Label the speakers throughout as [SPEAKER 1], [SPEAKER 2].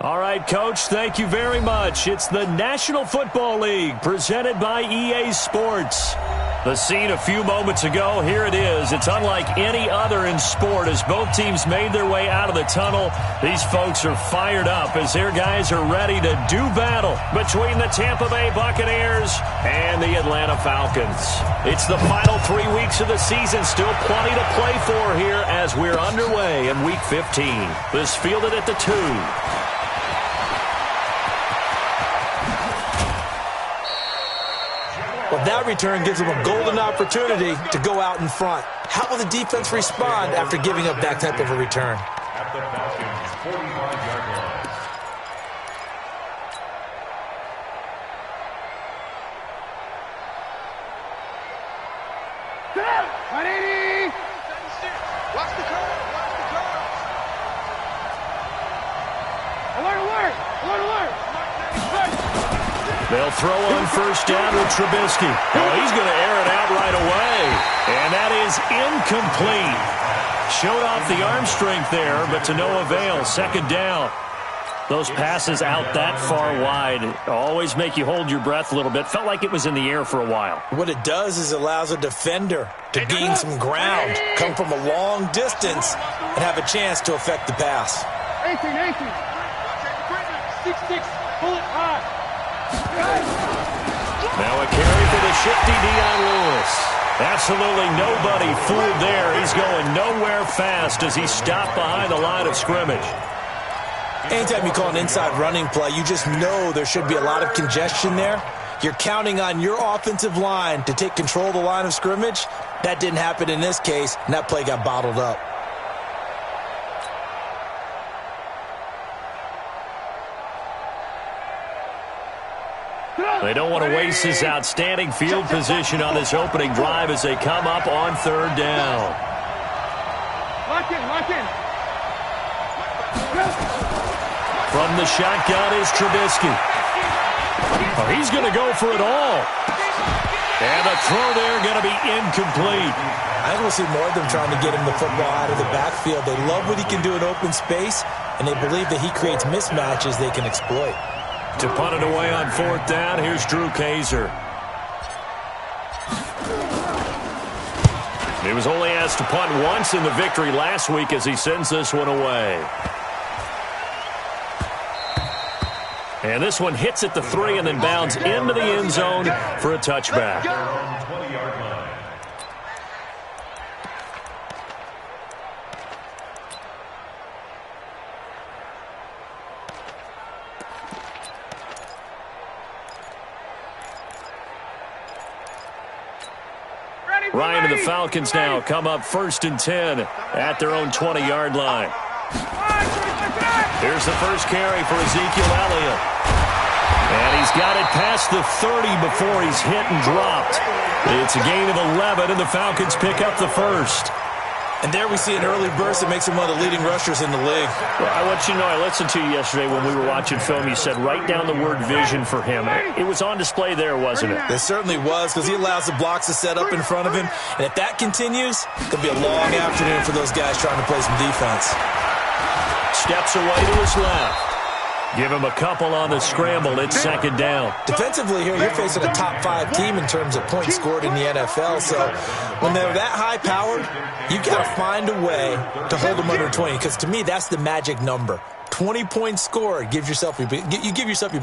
[SPEAKER 1] All right, Coach, thank you very much. It's the National Football League presented by EA Sports. The scene a few moments ago, here it is. It's unlike any other in sport as both teams made their way out of the tunnel. These folks are fired up as their guys are ready to do battle between the Tampa Bay Buccaneers and the Atlanta Falcons. It's the final 3 weeks of the season. Still plenty to play for here as we're underway in Week 15. This fielded at the 2.
[SPEAKER 2] Well, that return gives them a golden opportunity to go out in front. How will the defense respond after giving up that type of a return?
[SPEAKER 3] At the Falcons' 45-yard line.
[SPEAKER 4] Watch the curve. Watch the curve. Alert, alert. Alert, alert.
[SPEAKER 1] They'll throw on first down with Trubisky. Oh, he's going to air it out right away. And that is incomplete. Showed off the arm strength there, but to no avail. Second down. Those passes out that far wide always make you hold your breath a little bit. Felt like it was in the air for a while.
[SPEAKER 2] What it does is allows a defender to gain some ground, come from a long distance, and have a chance to affect the pass.
[SPEAKER 4] 18. 6-6. Pull it high.
[SPEAKER 1] Now a carry for the shifty Dion Lewis. Absolutely nobody fooled there. He's going nowhere fast as he stopped behind the line of scrimmage.
[SPEAKER 2] Anytime you call an inside running play, you just know there should be a lot of congestion there. You're counting on your offensive line to take control of the line of scrimmage. That didn't happen in this case, and that play got bottled up.
[SPEAKER 1] They don't want to waste this outstanding field position on this opening drive as they come up on third down.
[SPEAKER 4] Lock in, lock in.
[SPEAKER 1] From the shotgun is Trubisky. Oh, he's going to go for it all. And the throw there going to be incomplete.
[SPEAKER 2] I think we'll see more of them trying to get him the football out of the backfield. They love what he can do in open space, and they believe that he creates mismatches they can exploit.
[SPEAKER 1] To punt it away on fourth down, here's Drew Kaiser. He was only asked to punt once in the victory last week as he sends this one away. And this one hits at the 3 and then bounds into the end zone for a touchback.
[SPEAKER 3] 20-yard line.
[SPEAKER 1] Ryan and the Falcons now come up 1st and 10 at their own 20-yard line. Here's the first carry for Ezekiel Elliott. And he's got it past the 30 before he's hit and dropped. It's a gain of 11, and the Falcons pick up the first.
[SPEAKER 2] And there we see an early burst that makes him one of the leading rushers in the league.
[SPEAKER 1] Well, I want you to know, I listened to you yesterday when we were watching film. You said write down the word vision for him. It was on display there, wasn't it?
[SPEAKER 2] It certainly was, because he allows the blocks to set up in front of him. And if that continues, it'll be a long afternoon for those guys trying to play some defense.
[SPEAKER 1] Steps away to his left. Give him a couple on the scramble. It's second down.
[SPEAKER 2] Defensively here, you're facing a top 5 team in terms of points scored in the NFL. So when they're that high-powered, you've got to find a way to hold them under 20. Because to me, that's the magic number. 20 points scored, you give yourself your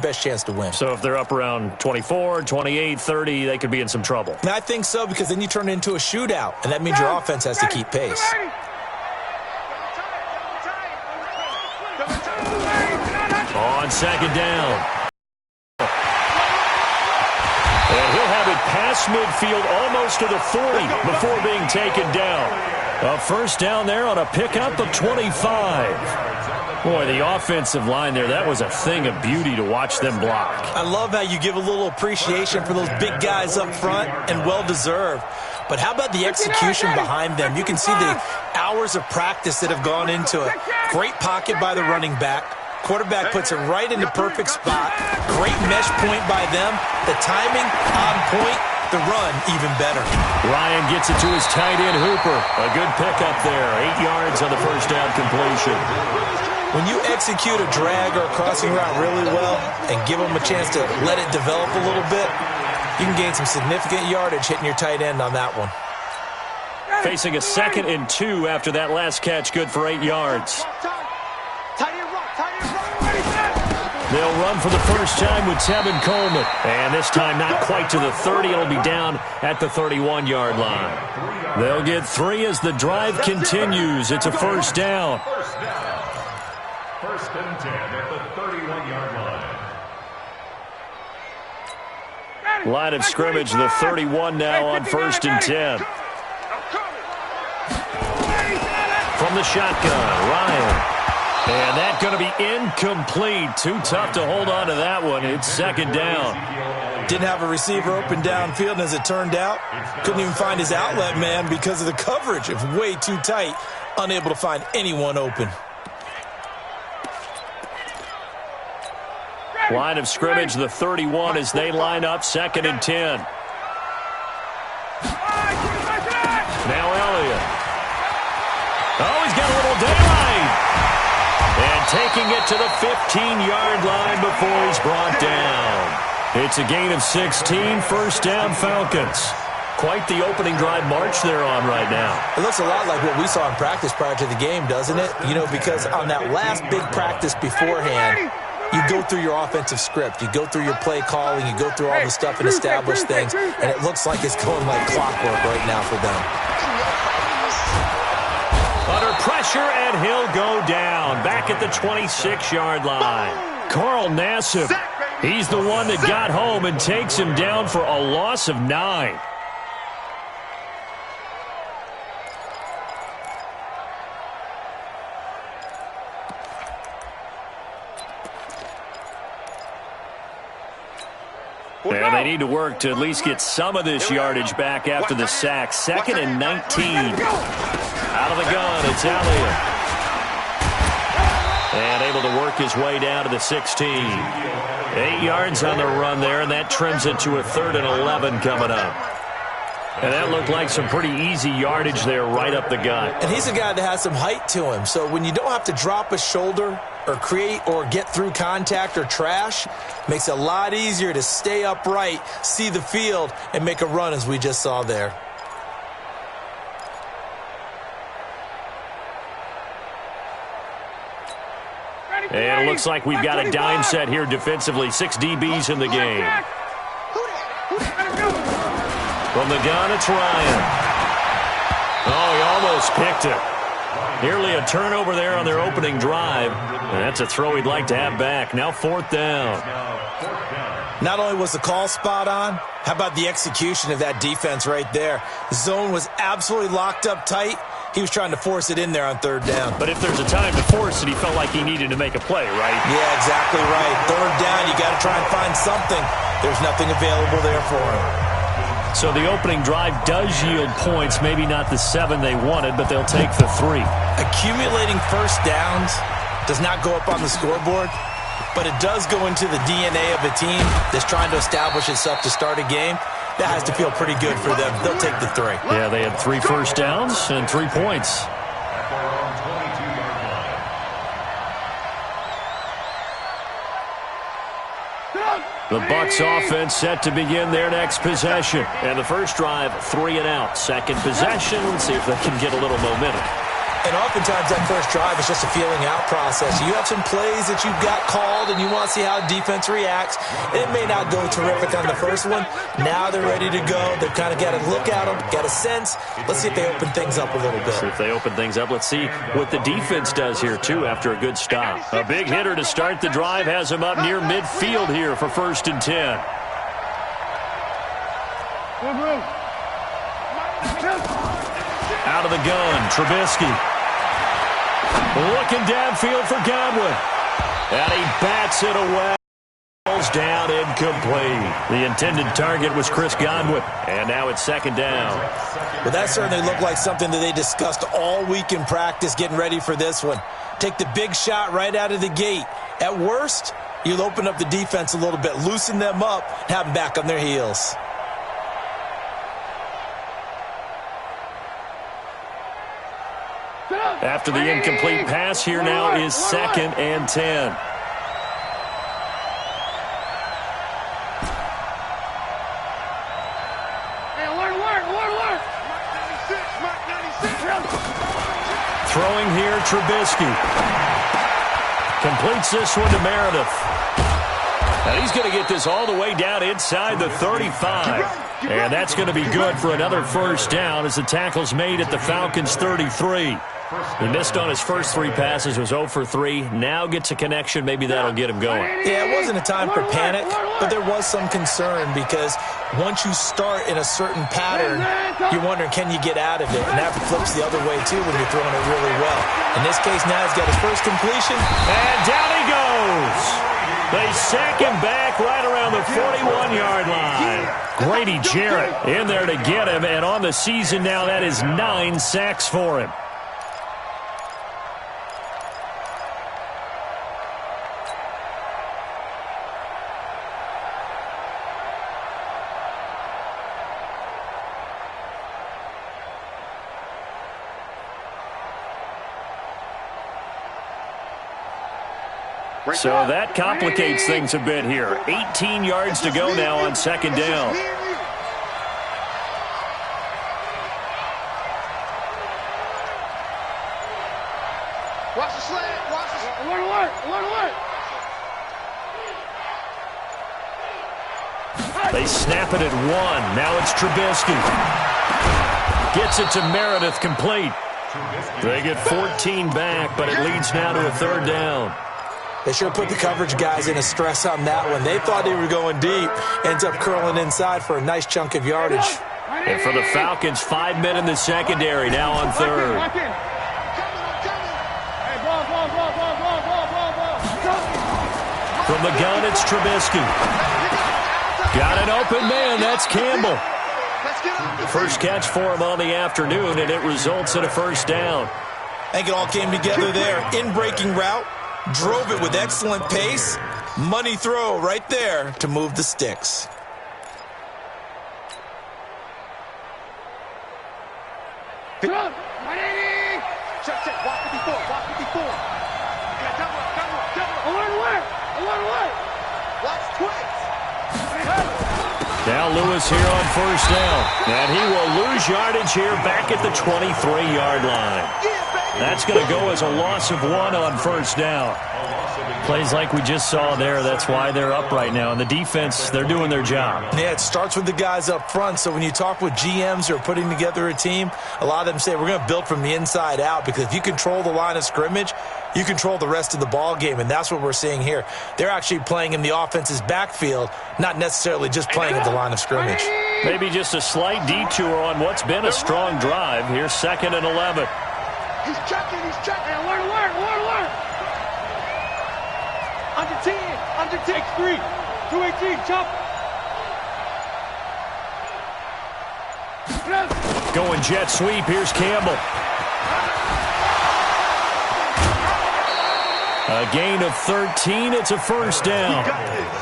[SPEAKER 2] best chance to win.
[SPEAKER 1] So if they're up around 24, 28, 30, they could be in some trouble.
[SPEAKER 2] And I think so, because then you turn it into a shootout, and that means your offense has to keep pace.
[SPEAKER 1] On second down. And he'll have it past midfield almost to the 40 before being taken down. A first down there on a pickup of 25. Boy, the offensive line there, that was a thing of beauty to watch them block.
[SPEAKER 2] I love how you give a little appreciation for those big guys up front, and well-deserved. But how about the execution behind them? You can see the hours of practice that have gone into it. Great pocket by the running back. Quarterback puts it right in the perfect spot. Great mesh point by them. The timing on point. The run even better.
[SPEAKER 1] Ryan gets it to his tight end, Hooper. A good pickup there. 8 yards on the first down completion.
[SPEAKER 2] When you execute a drag or a crossing route really well and give them a chance to let it develop a little bit, you can gain some significant yardage hitting your tight end on that one.
[SPEAKER 1] Facing a 2nd and 2 after that last catch, good for 8 yards. They'll run for the first time with Tevin Coleman. And this time not quite to the 30. It'll be down at the 31-yard line. They'll get 3 as the drive continues. It's a first down.
[SPEAKER 3] First and 10 at the 31-yard line.
[SPEAKER 1] Line of scrimmage, the 31 now on 1st and 10. From the shotgun, Ryan. And that's going to be incomplete. Too tough to hold on to that one. It's 2nd down.
[SPEAKER 2] Didn't have a receiver open downfield, and as it turned out, couldn't even find his outlet man because of the coverage. It was way too tight, unable to find anyone open.
[SPEAKER 1] Line of scrimmage, the 31 as they line up 2nd and 10. Now Elliott. Oh, he's got a little daylight. And taking it to the 15-yard line before he's brought down. It's a gain of 16, first down Falcons. Quite the opening drive march they're on right now.
[SPEAKER 2] It looks a lot like what we saw in practice prior to the game, doesn't it? You know, because on that last big practice beforehand, you go through your offensive script. You go through your play calling. You go through all the stuff and establish things. And it looks like it's going like clockwork right now for them.
[SPEAKER 1] Under pressure, and he'll go down. Back at the 26-yard line. Carl Nassib, he's the one that got home and takes him down for a loss of 9. And they need to work to at least get some of this yardage back after the sack. 2nd and 19. Out of the gun, it's Elliott. And able to work his way down to the 16. 8 yards on the run there, and that trims it to a 3rd and 11 coming up. And that looked like some pretty easy yardage there right up the gut.
[SPEAKER 2] And he's a guy that has some height to him. So when you don't have to drop a shoulder or create or get through contact or trash, makes it a lot easier to stay upright, see the field, and make a run as we just saw there.
[SPEAKER 1] And it looks like we've got a dime set here defensively. 6 DBs in the game. From the gun, it's Ryan. Oh, he almost picked it. Nearly a turnover there on their opening drive. And that's a throw he'd like to have back. Now 4th down.
[SPEAKER 2] Not only was the call spot on, how about the execution of that defense right there? The zone was absolutely locked up tight. He was trying to force it in there on 3rd down.
[SPEAKER 1] But if there's a time to force it, he felt like he needed to make a play, right?
[SPEAKER 2] Yeah, exactly right. 3rd down, you got to try and find something. There's nothing available there for him.
[SPEAKER 1] So the opening drive does yield points, maybe not the 7 they wanted, but they'll take the 3.
[SPEAKER 2] Accumulating first downs does not go up on the scoreboard, but it does go into the DNA of a team that's trying to establish itself to start a game. That has to feel pretty good for them. They'll take the 3.
[SPEAKER 1] Yeah, they had 3 first downs and 3 points. The Bucs offense set to begin their next possession. And the first drive, 3 and out. Second possession, let's see if they can get a little momentum.
[SPEAKER 2] And oftentimes that first drive is just a feeling out process. You have some plays that you've got called and you want to see how defense reacts. It may not go terrific on the first one. Now they're ready to go. They've kind of got to look at them, got a sense. Let's see if they open things up a little bit.
[SPEAKER 1] See if they open things up. Let's see what the defense does here, too, after a good stop. A big hitter to start the drive has him up near midfield here for 1st and 10. Out of the gun, Trubisky. Looking downfield for Godwin. And he bats it away. Falls down, incomplete. The intended target was Chris Godwin. And now it's 2nd down.
[SPEAKER 2] Well, that certainly looked like something that they discussed all week in practice, getting ready for this one. Take the big shot right out of the gate. At worst, you'll open up the defense a little bit, loosen them up, and have them back on their heels.
[SPEAKER 1] After the incomplete pass, here now is 2nd and 10. Throwing here, Trubisky. Completes this one to Meredith. Now he's going to get this all the way down inside the 35. And that's going to be good for another first down as the tackle's made at the Falcons' 33. He missed on his first 3 passes, was 0 for 3. Now gets a connection. Maybe that'll get him going.
[SPEAKER 2] Yeah, it wasn't a time for panic, but there was some concern because once you start in a certain pattern, you're wondering, can you get out of it? And that flips the other way, too, when you're throwing it really well. In this case, now he's got his first completion.
[SPEAKER 1] And down he goes. They sack him back right around the 41-yard line. Grady Jarrett in there to get him, and on the season now, that is 9 sacks for him. So that complicates things a bit here. 18 yards to go now on 2nd down.
[SPEAKER 4] Watch the slant. Watch the slant. Alert, alert, alert, alert.
[SPEAKER 1] They snap it at 1. Now it's Trubisky. Gets it to Meredith, complete. They get 14 back, but it leads now to a 3rd down.
[SPEAKER 2] They should have put the coverage guys in a stress on that one. They thought they were going deep. Ends up curling inside for a nice chunk of yardage.
[SPEAKER 1] And for the Falcons, 5 men in the secondary, now on 3rd. From the gun, it's Trubisky. Got an open man. That's Campbell. First catch for him on the afternoon, and it results in a 1st down.
[SPEAKER 2] I think it all came together there. In-breaking route. Drove it with excellent pace. Money throw right there to move the sticks.
[SPEAKER 4] Check, walk 54, walk 54. Alert. Watch twice.
[SPEAKER 1] Now Lewis here on 1st down. And he will lose yardage here back at the 23-yard line. That's going to go as a loss of 1 on 1st down. Plays like we just saw there, that's why they're up right now. And the defense, they're doing their job.
[SPEAKER 2] Yeah, it starts with the guys up front. So when you talk with GMs who are putting together a team, a lot of them say we're going to build from the inside out, because if you control the line of scrimmage, you control the rest of the ball game, and that's what we're seeing here. They're actually playing in the offense's backfield, not necessarily just playing at the line of scrimmage.
[SPEAKER 1] Maybe just a slight detour on what's been a strong drive. Here's 2nd and 11.
[SPEAKER 4] He's checking. Alert. Under 10, under 10, 3, 218, chop.
[SPEAKER 1] Going jet sweep, here's Campbell. A gain of 13, it's a 1st down.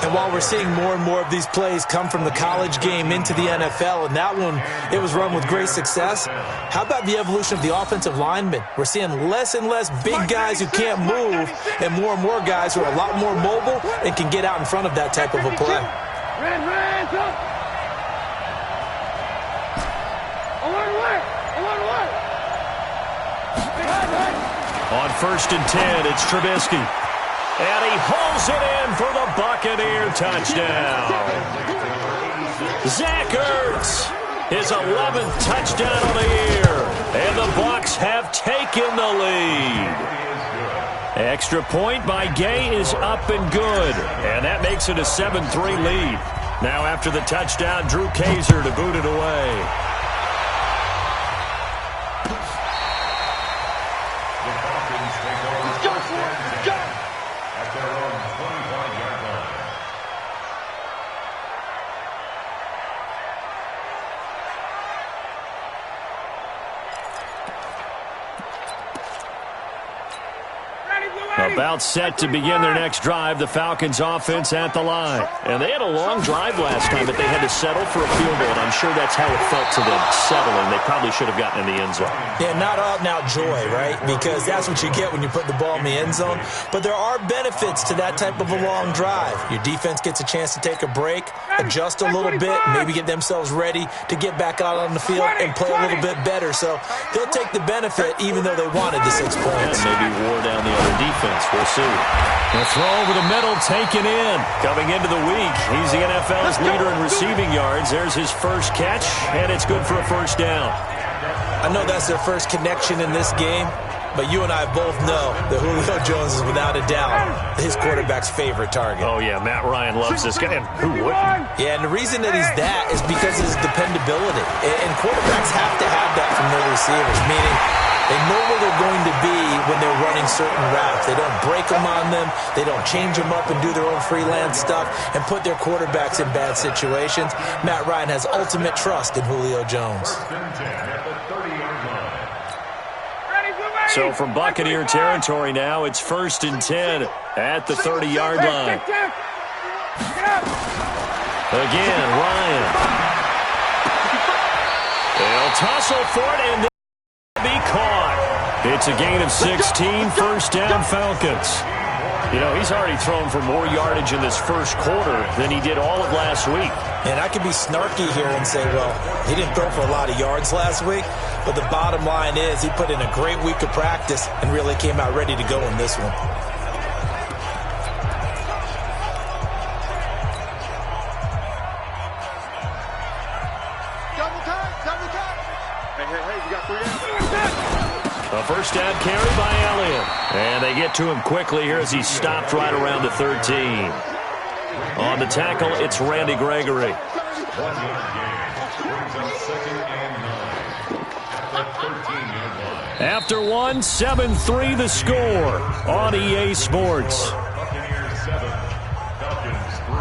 [SPEAKER 2] And while we're seeing more and more of these plays come from the college game into the NFL, and that one, it was run with great success, how about the evolution of the offensive linemen? We're seeing less and less big guys who can't move, and more guys who are a lot more mobile and can get out in front of that type of a play.
[SPEAKER 4] Red, up. Alert.
[SPEAKER 1] On 1st and 10, it's Trubisky. And he hauls it in for the Buccaneer touchdown. Zach Ertz, his 11th touchdown of the year. And the Bucs have taken the lead. Extra point by Gay is up and good. And that makes it a 7-3 lead. Now after the touchdown, Drew Kaiser to boot it away. About set to begin their next drive, the Falcons offense at the line. And they had a long drive last time, but they had to settle for a field goal, and I'm sure that's how it felt to them, settling. They probably should have gotten in the end zone.
[SPEAKER 2] Yeah, not out-and-out joy, right? Because that's what you get when you put the ball in the end zone. But there are benefits to that type of a long drive. Your defense gets a chance to take a break, adjust a little bit, maybe get themselves ready to get back out on the field and play a little bit better. So they'll take the benefit even though they wanted the 6 points.
[SPEAKER 1] And maybe wore down the other defense. We'll see. The throw over the middle, taken in. Coming into the week, he's the NFL's leader in receiving yards. There's his first catch, and it's good for a first down.
[SPEAKER 2] I know that's their first connection in this game, but you and I both know that Julio Jones is without a doubt his quarterback's favorite target.
[SPEAKER 1] Oh, yeah, Matt Ryan loves this guy. And who wouldn't?
[SPEAKER 2] Yeah, and the reason that he's that is because of his dependability. And quarterbacks have to have that from their receivers, meaning they know where they're going to be when they're running certain routes. They don't break them on them. They don't change them up and do their own freelance stuff and put their quarterbacks in bad situations. Matt Ryan has ultimate trust in Julio Jones.
[SPEAKER 1] So from Buccaneer territory now, it's 1st and 10 at the 30-yard line. Again, Ryan. They'll tussle for it and they'll be caught. It's a gain of 16, first down Falcons. You know, he's already thrown for more yardage in this first quarter than he did all of last week.
[SPEAKER 2] And I could be snarky here and say, well, he didn't throw for a lot of yards last week. But the bottom line is he put in a great week of practice and really came out ready to go in this one.
[SPEAKER 4] Double time. Hey, you got 3 downs.
[SPEAKER 1] A first down carry by Elliott. And they get to him quickly here as he stopped right around the 13. On the tackle, it's Randy Gregory. After one, 7-3 the score on EA Sports.
[SPEAKER 3] Buccaneers 7, Falcons 3.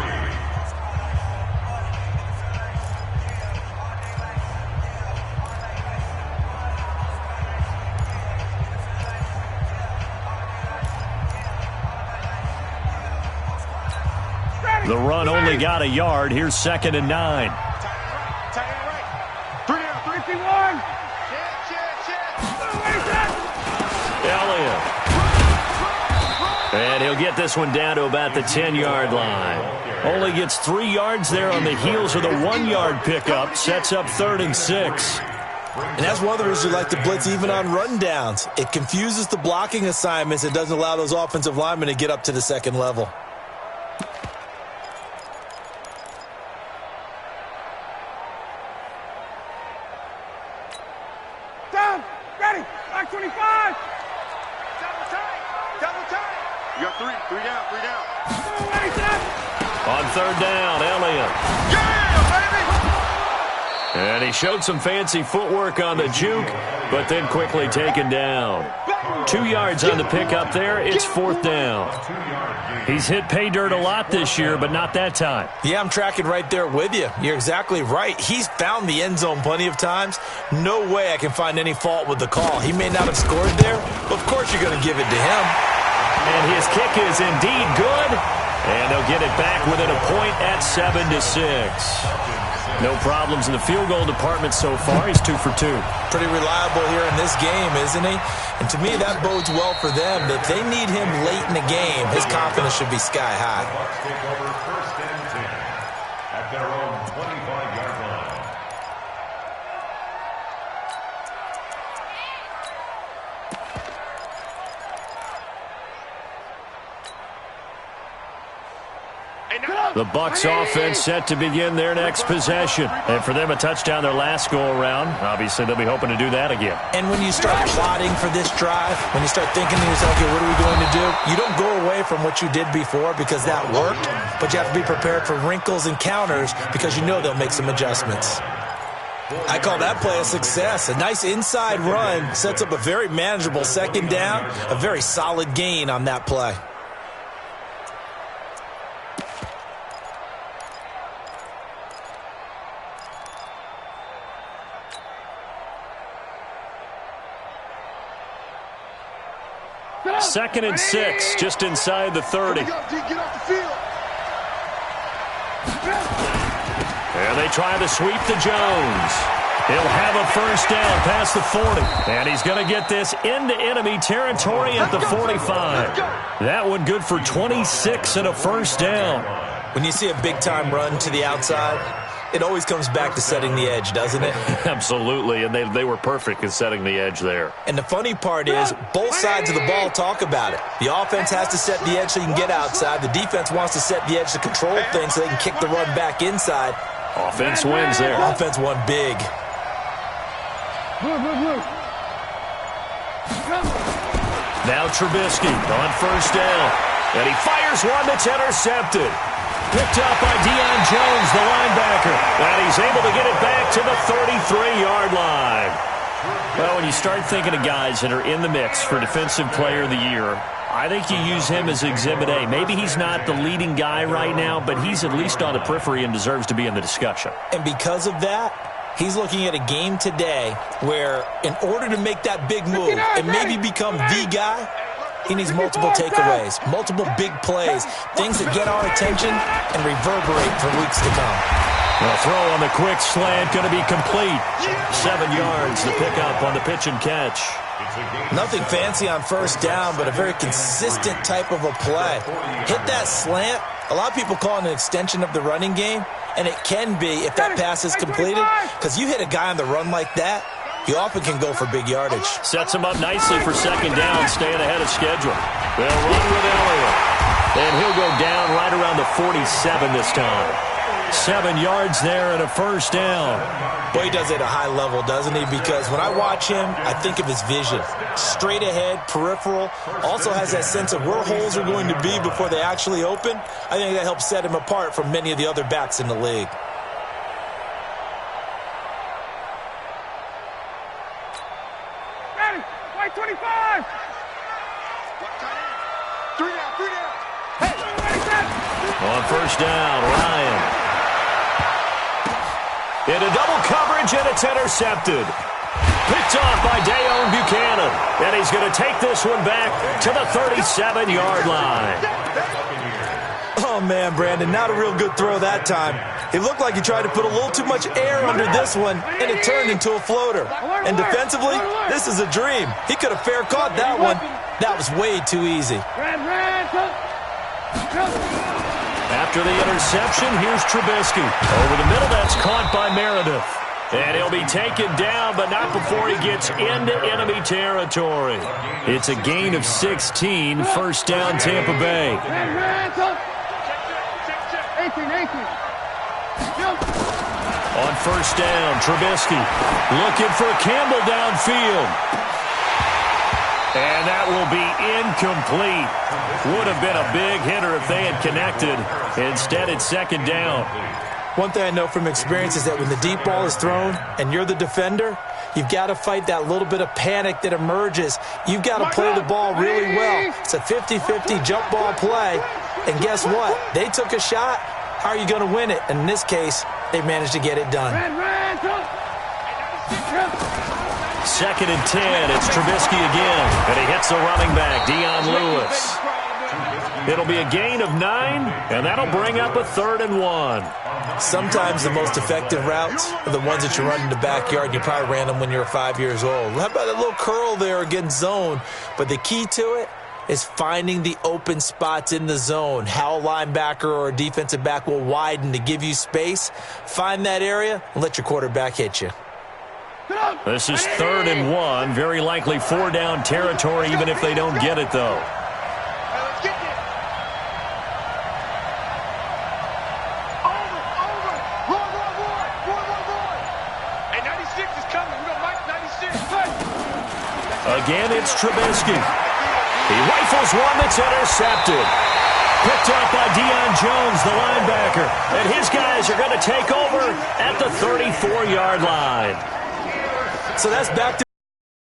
[SPEAKER 1] The run only got a yard. Here's 2nd and 9. Elliott. And he'll get this one down to about the 10-yard line. Only gets 3 yards there on the heels of the 1-yard pickup. Sets up 3rd and 6.
[SPEAKER 2] And that's one of the reasons you like to blitz even on rundowns. It confuses the blocking assignments. It doesn't allow those offensive linemen to get up to the second level.
[SPEAKER 4] Down. Ready. Back 25. Double time. You got 3 down.
[SPEAKER 1] On 3rd down, Elliott.
[SPEAKER 4] Yeah, baby.
[SPEAKER 1] And he showed some fancy footwork on the juke, but then quickly taken down. 2 yards on the pickup there. It's 4th down. He's hit pay dirt a lot this year, but not that time.
[SPEAKER 2] Yeah, I'm tracking right there with you. You're exactly right. He's found the end zone plenty of times. No way I can find any fault with the call. He may not have scored there, but of course you're going to give it to him.
[SPEAKER 1] And his kick is indeed good. And they'll get it back within a point at 7-6. No problems in the field goal department so far. He's 2 for 2.
[SPEAKER 2] Pretty reliable here in this game, isn't he? And to me, that bodes well for them. If they need him late in the game, his confidence should be sky high.
[SPEAKER 3] Bucs take over 1st and 10 at their own 25-yard line.
[SPEAKER 1] The Bucs offense set to begin their next possession. And for them, a touchdown their last go-around. Obviously, they'll be hoping to do that again.
[SPEAKER 2] And when you start plotting for this drive, when you start thinking to yourself, okay, what are we going to do? You don't go away from what you did before because that worked, but you have to be prepared for wrinkles and counters because you know they'll make some adjustments. I call that play a success. A nice inside run sets up a very manageable 2nd down, a very solid gain on that play.
[SPEAKER 1] 2nd and 6, just inside the 30.
[SPEAKER 4] Get off the field.
[SPEAKER 1] And they try to sweep to Jones. He'll have a first down past the 40. And he's going to get this into enemy territory at the 45. That one good for 26 and a first down.
[SPEAKER 2] When you see a big-time run to the outside, it always comes back to setting the edge, doesn't it?
[SPEAKER 1] Absolutely, and they were perfect in setting the edge there.
[SPEAKER 2] And the funny part is, both sides of the ball talk about it. The offense has to set the edge so you can get outside. The defense wants to set the edge to control things so they can kick the run back inside.
[SPEAKER 1] Offense wins there.
[SPEAKER 2] Offense won big.
[SPEAKER 1] Now Trubisky on first down. And he fires one that's intercepted. Picked up by Deion Jones, the linebacker. And he's able to get it back to the 33-yard line. Well, when you start thinking of guys that are in the mix for Defensive Player of the Year, I think you use him as Exhibit A. Maybe he's not the leading guy right now, but he's at least on the periphery and deserves to be in the discussion.
[SPEAKER 2] And because of that, he's looking at a game today where in order to make that big move and maybe become the guy, he needs multiple takeaways, multiple big plays, things that get our attention and reverberate for weeks to come.
[SPEAKER 1] The throw on the quick slant going to be complete. 7 yards to pick up on the pitch and catch.
[SPEAKER 2] Nothing fancy on first down, but a very consistent type of a play. Hit that slant. A lot of people call it an extension of the running game, and it can be if that pass is completed, because you hit a guy on the run like that, you often can go for big yardage.
[SPEAKER 1] Sets him up nicely for second down, staying ahead of schedule. They'll run with Elliott. And he'll go down right around the 47 this time. 7 yards there and a first down.
[SPEAKER 2] Boy, he does it at a high level, doesn't he? Because when I watch him, I think of his vision. Straight ahead, peripheral. Also has that sense of where holes are going to be before they actually open. I think that helps set him apart from many of the other backs in the league.
[SPEAKER 4] White 25. 3 down, 3 down. Hey,
[SPEAKER 1] on first down, Ryan. Into double coverage, and it's intercepted. Picked off by Dayon Buchanan. And he's going to take this one back to the 37-yard line.
[SPEAKER 2] Oh, man, Brandon, not a real good throw that time. It looked like he tried to put a little too much air under this one, and it turned into a floater. And defensively, this is a dream. He could have fair caught that one. That was way too easy.
[SPEAKER 1] After the interception, here's Trubisky. Over the middle, that's caught by Meredith. And he'll be taken down, but not before he gets into enemy territory. It's a gain of 16, first down Tampa Bay.
[SPEAKER 4] 18.
[SPEAKER 1] On first down, Trubisky looking for Campbell downfield. And that will be incomplete. Would have been a big hitter if they had connected. Instead, it's second down.
[SPEAKER 2] One thing I know from experience is that when the deep ball is thrown and you're the defender, you've got to fight that little bit of panic that emerges. You've got to play the ball really well. It's a 50-50 jump ball play. And guess what? They took a shot. How are you going to win it? And in this case, they managed to get it done.
[SPEAKER 1] Second and 10. It's Trubisky again. And he hits the running back, Dion Lewis. It'll be a gain of 9, and that'll bring up a 3rd and 1.
[SPEAKER 2] Sometimes the most effective routes are the ones that you run in the backyard. You probably ran them when you were 5 years old. How about a little curl there against zone? But the key to it is finding the open spots in the zone. How a linebacker or a defensive back will widen to give you space. Find that area and let your quarterback hit you.
[SPEAKER 1] This is 3rd and 1. Very likely 4 down territory, even if they don't get it, though. Again, it's Trubisky. He rifles one that's intercepted. Picked up by Deion Jones, the linebacker. And his guys are going to take over at the 34-yard line.
[SPEAKER 2] So that's back to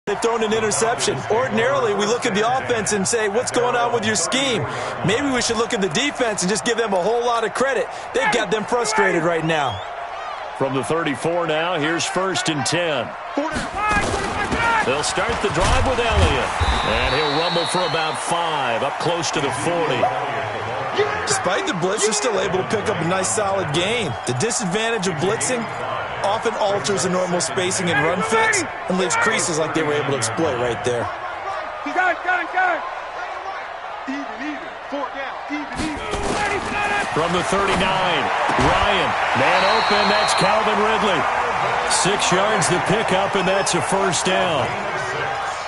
[SPEAKER 2] they've thrown an interception. Ordinarily, we look at the offense and say, what's going on with your scheme? Maybe we should look at the defense and just give them a whole lot of credit. They've got them frustrated right now.
[SPEAKER 1] From the 34 now, here's 1st and 10. They'll start the drive with Elliott. And he'll rumble for about 5, up close to the 40.
[SPEAKER 2] Despite the blitz, they're still able to pick up a nice, solid gain. The disadvantage of blitzing often alters the normal spacing and run fits and leaves creases like they were able to exploit right there.
[SPEAKER 1] From the 39, Ryan, man open, that's Calvin Ridley. 6 yards to pick up, and that's a first down.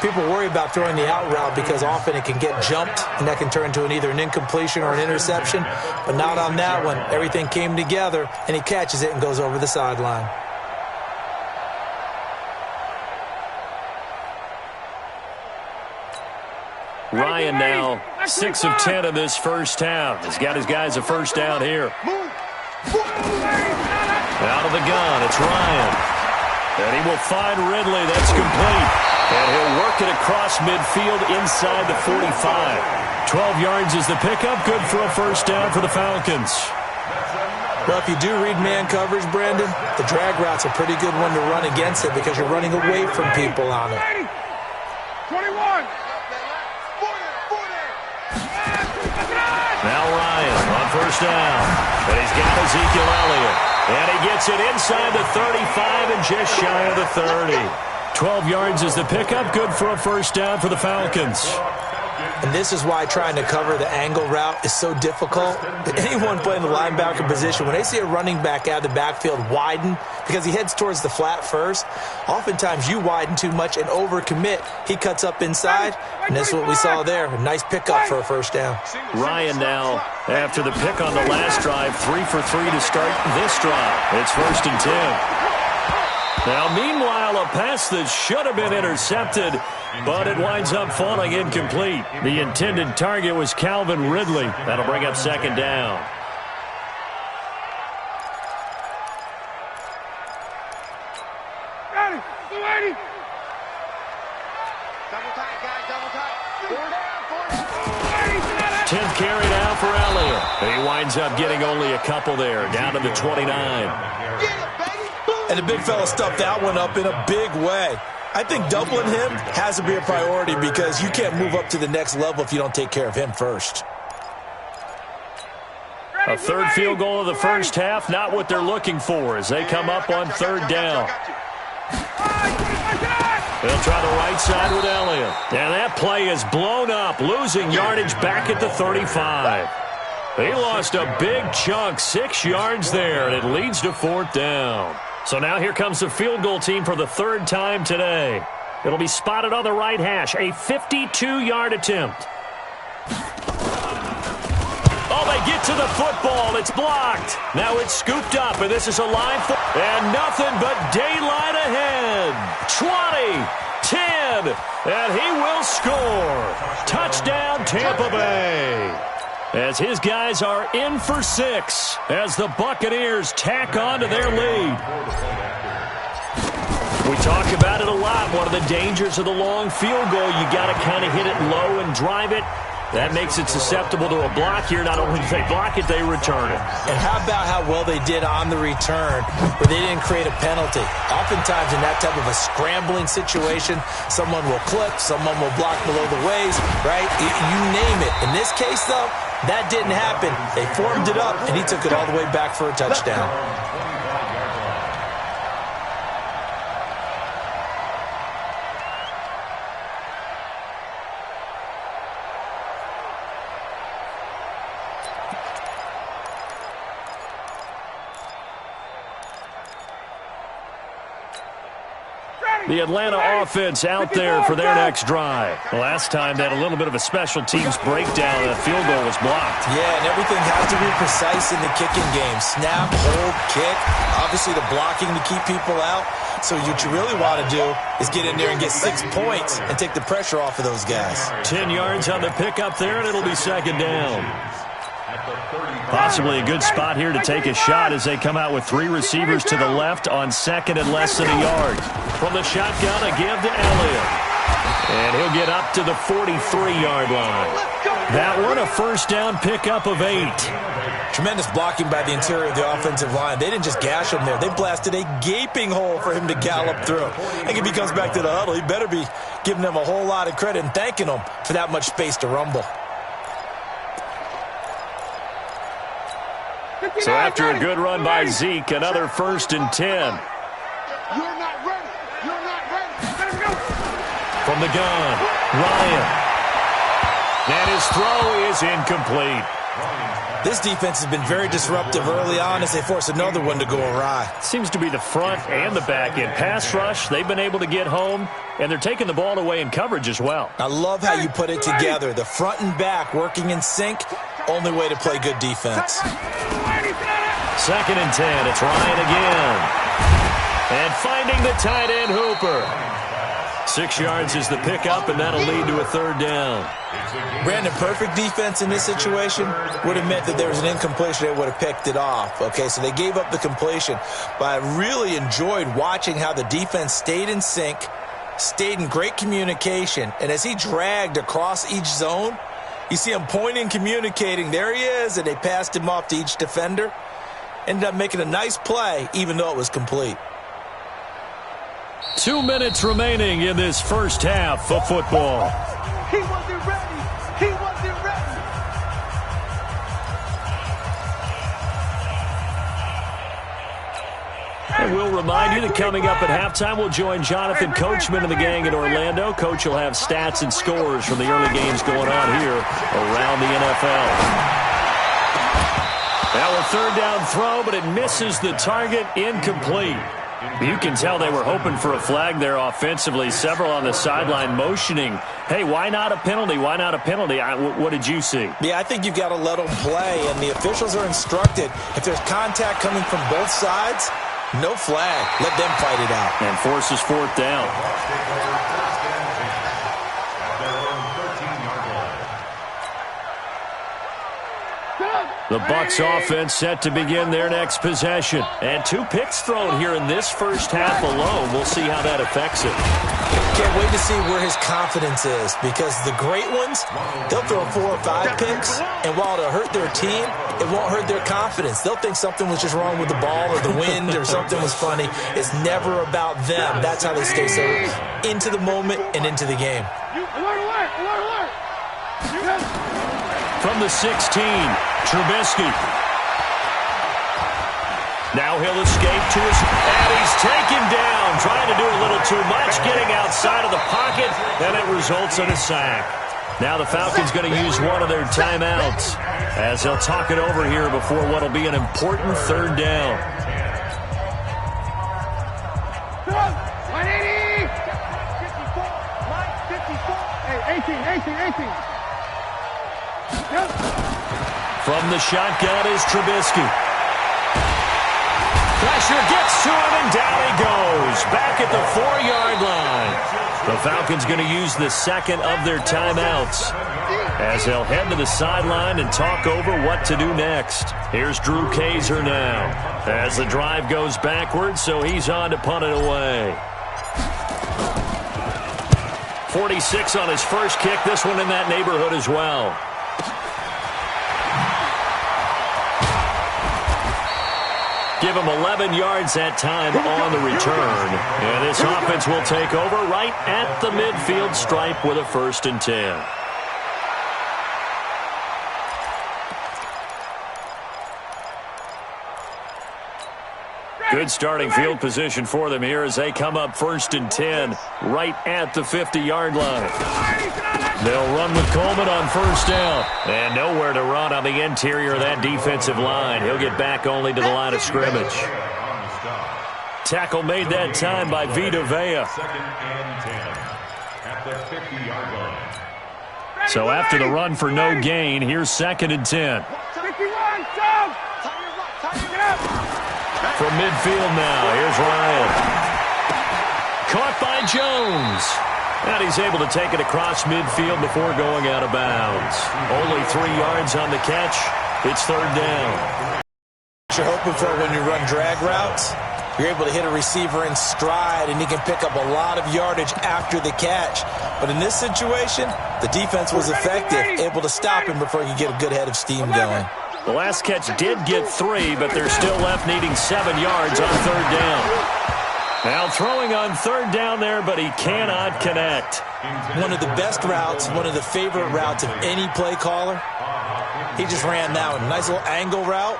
[SPEAKER 2] People worry about throwing the out route because often it can get jumped, and that can turn into either an incompletion or an interception, but not on that one. Everything came together, and he catches it and goes over the sideline.
[SPEAKER 1] Ryan now 6 of 10 in this first half. He's got his guys a first down here. Out of the gun, it's Ryan. And he will find Ridley. That's complete. And he'll work it across midfield inside the 45. 12 yards is the pickup. Good for a first down for the Falcons.
[SPEAKER 2] Well, if you do read man coverage, Brandon, the drag route's a pretty good one to run against it because you're running away from people on it.
[SPEAKER 4] 21.
[SPEAKER 1] Now Ryan on first down. And he's got Ezekiel Elliott. And he gets it inside the 35 and just shy of the 30. 12 yards is the pickup. Good for a first down for the Falcons.
[SPEAKER 2] And this is why trying to cover the angle route is so difficult. Anyone playing the linebacker position, when they see a running back out of the backfield widen because he heads towards the flat first, oftentimes you widen too much and overcommit. He cuts up inside, and this is what we saw there. A nice pickup for a first down.
[SPEAKER 1] Ryan now, after the pick on the last drive, 3 for 3 to start this drive. It's 1st and 10. Now, meanwhile, a pass that should have been intercepted, but it winds up falling incomplete. The intended target was Calvin Ridley. That'll bring up 2nd down.
[SPEAKER 4] Got it.
[SPEAKER 1] 10th carry now for Elliott. He winds up getting only a couple there, down to the 29.
[SPEAKER 2] And the big fella stuffed that one up in a big way. I think doubling him has to be a priority because you can't move up to the next level if you don't take care of him first.
[SPEAKER 1] A third field goal of the first half, not what they're looking for as they come up on 3rd down. They'll try the right side with Elliott. And that play is blown up, losing yardage back at the 35. He lost a big chunk, 6 yards there, and it leads to 4th down. So now here comes the field goal team for the 3rd time today. It'll be spotted on the right hash, a 52-yard attempt. Oh, they get to the football. It's blocked. Now it's scooped up, and this is a line for... And nothing but daylight ahead. 20, 10, and he will score. Touchdown, Tampa Bay. As his guys are in for 6 as the Buccaneers tack on to their lead. We talk about it a lot. One of the dangers of the long field goal, you got to kind of hit it low and drive it. That makes it susceptible to a block here. Not only do they block it, they return it.
[SPEAKER 2] And how about how well they did on the return where they didn't create a penalty? Oftentimes in that type of a scrambling situation, someone will clip, someone will block below the waist, right? You name it. In this case, though, that didn't happen. They formed it up, and he took it all the way back for a touchdown.
[SPEAKER 1] The Atlanta offense out there for their next drive. Last time they had a little bit of a special teams breakdown and the field goal was blocked.
[SPEAKER 2] Yeah, and everything has to be precise in the kicking game. Snap, hold, kick. Obviously the blocking to keep people out. So what you really want to do is get in there and get 6 points and take the pressure off of those guys.
[SPEAKER 1] 10 yards on the pickup there, and it'll be 2nd down. Possibly a good spot here to take a shot as they come out with 3 receivers to the left on 2nd and less than a yard. From the shotgun, a give to Elliott. And he'll get up to the 43-yard line. That one, a first down pickup of 8.
[SPEAKER 2] Tremendous blocking by the interior of the offensive line. They didn't just gash him there. They blasted a gaping hole for him to gallop through. I think if he comes back to the huddle, he better be giving them a whole lot of credit and thanking them for that much space to rumble.
[SPEAKER 1] So after a good run by Zeke, another 1st and 10.
[SPEAKER 4] You're not ready. You're not ready. Let him go.
[SPEAKER 1] From the gun, Ryan. And his throw is incomplete.
[SPEAKER 2] This defense has been very disruptive early on as they force another one to go awry.
[SPEAKER 1] Seems to be the front and the back end. Pass rush, they've been able to get home, and they're taking the ball away in coverage as well.
[SPEAKER 2] I love how you put it together. The front and back working in sync, only way to play good defense.
[SPEAKER 1] 2nd and 10, it's Ryan again. And finding the tight end Hooper. 6 yards is the pickup, and that'll lead to a 3rd down.
[SPEAKER 2] Brandon, perfect defense in this situation would have meant that there was an incompletion. They would have picked it off. Okay, so they gave up the completion. But I really enjoyed watching how the defense stayed in sync, stayed in great communication, and as he dragged across each zone, you see him pointing, communicating. There he is, and they passed him off to each defender. Ended up making a nice play, even though it was complete.
[SPEAKER 1] 2 minutes remaining in this first half of football.
[SPEAKER 4] He wasn't ready. He wasn't ready.
[SPEAKER 1] And we'll remind you that coming up at halftime, we'll join Jonathan Coachman and the gang in Orlando. Coach will have stats and scores from the early games going on here around the NFL. Now a 3rd down throw, but it misses the target, incomplete. You can tell they were hoping for a flag there offensively. Several on the sideline motioning, hey, why not a penalty? Why not a penalty? What did you see?
[SPEAKER 2] Yeah, I think you've got to let them play, and the officials are instructed. If there's contact coming from both sides, no flag. Let them fight it out.
[SPEAKER 1] And forces 4th down. The Bucs offense set to begin their next possession. And 2 picks thrown here in this first half alone. We'll see how that affects it.
[SPEAKER 2] Can't wait to see where his confidence is, because the great ones, they'll throw 4 or 5 picks, and while it'll hurt their team, it won't hurt their confidence. They'll think something was just wrong with the ball or the wind or something was funny. It's never about them. That's how they stay so into the moment and into the game.
[SPEAKER 4] Alert.
[SPEAKER 1] From the 16, Trubisky. Now he'll escape to his, and he's taken down, trying to do a little too much, getting outside of the pocket, and it results in a sack. Now the Falcons going to use one of their timeouts as they'll talk it over here before what will be an important 3rd down.
[SPEAKER 4] 180. 18.
[SPEAKER 1] From the shotgun is Trubisky. Pressure gets to him, and down he goes. Back at the 4-yard line. The Falcons going to use the 2nd of their timeouts as they'll head to the sideline and talk over what to do next. Here's Drew Kaiser now as the drive goes backwards, so he's on to punt it away. 46 on his first kick. This one in that neighborhood as well. Give him 11 yards that time on the return. And this offense will take over right at the midfield stripe with a 1st and 10. Good starting field position for them here as they come up 1st and 10 right at the 50-yard line. They'll run with Coleman on 1st down. And nowhere to run on the interior of that defensive line. He'll get back only to the line of scrimmage. Tackle made that time by Vita Vea.
[SPEAKER 3] 2nd and 10 at the 50-yard line.
[SPEAKER 1] So after the run for no gain, here's 2nd and 10.
[SPEAKER 4] 51, Tom!
[SPEAKER 1] From midfield now, here's Ryan. Caught by Jones. And he's able to take it across midfield before going out of bounds. Only 3 yards on the catch. It's 3rd down.
[SPEAKER 2] What you're hoping for when you run drag routes, you're able to hit a receiver in stride, and he can pick up a lot of yardage after the catch. But in this situation, the defense was effective, able to stop him before he could get a good head of steam going.
[SPEAKER 1] The last catch did get 3, but they're still left needing 7 yards on 3rd down. Now throwing on 3rd down there, but he cannot connect.
[SPEAKER 2] One of the best routes, one of the favorite routes of any play caller. He just ran that one. Nice little angle route.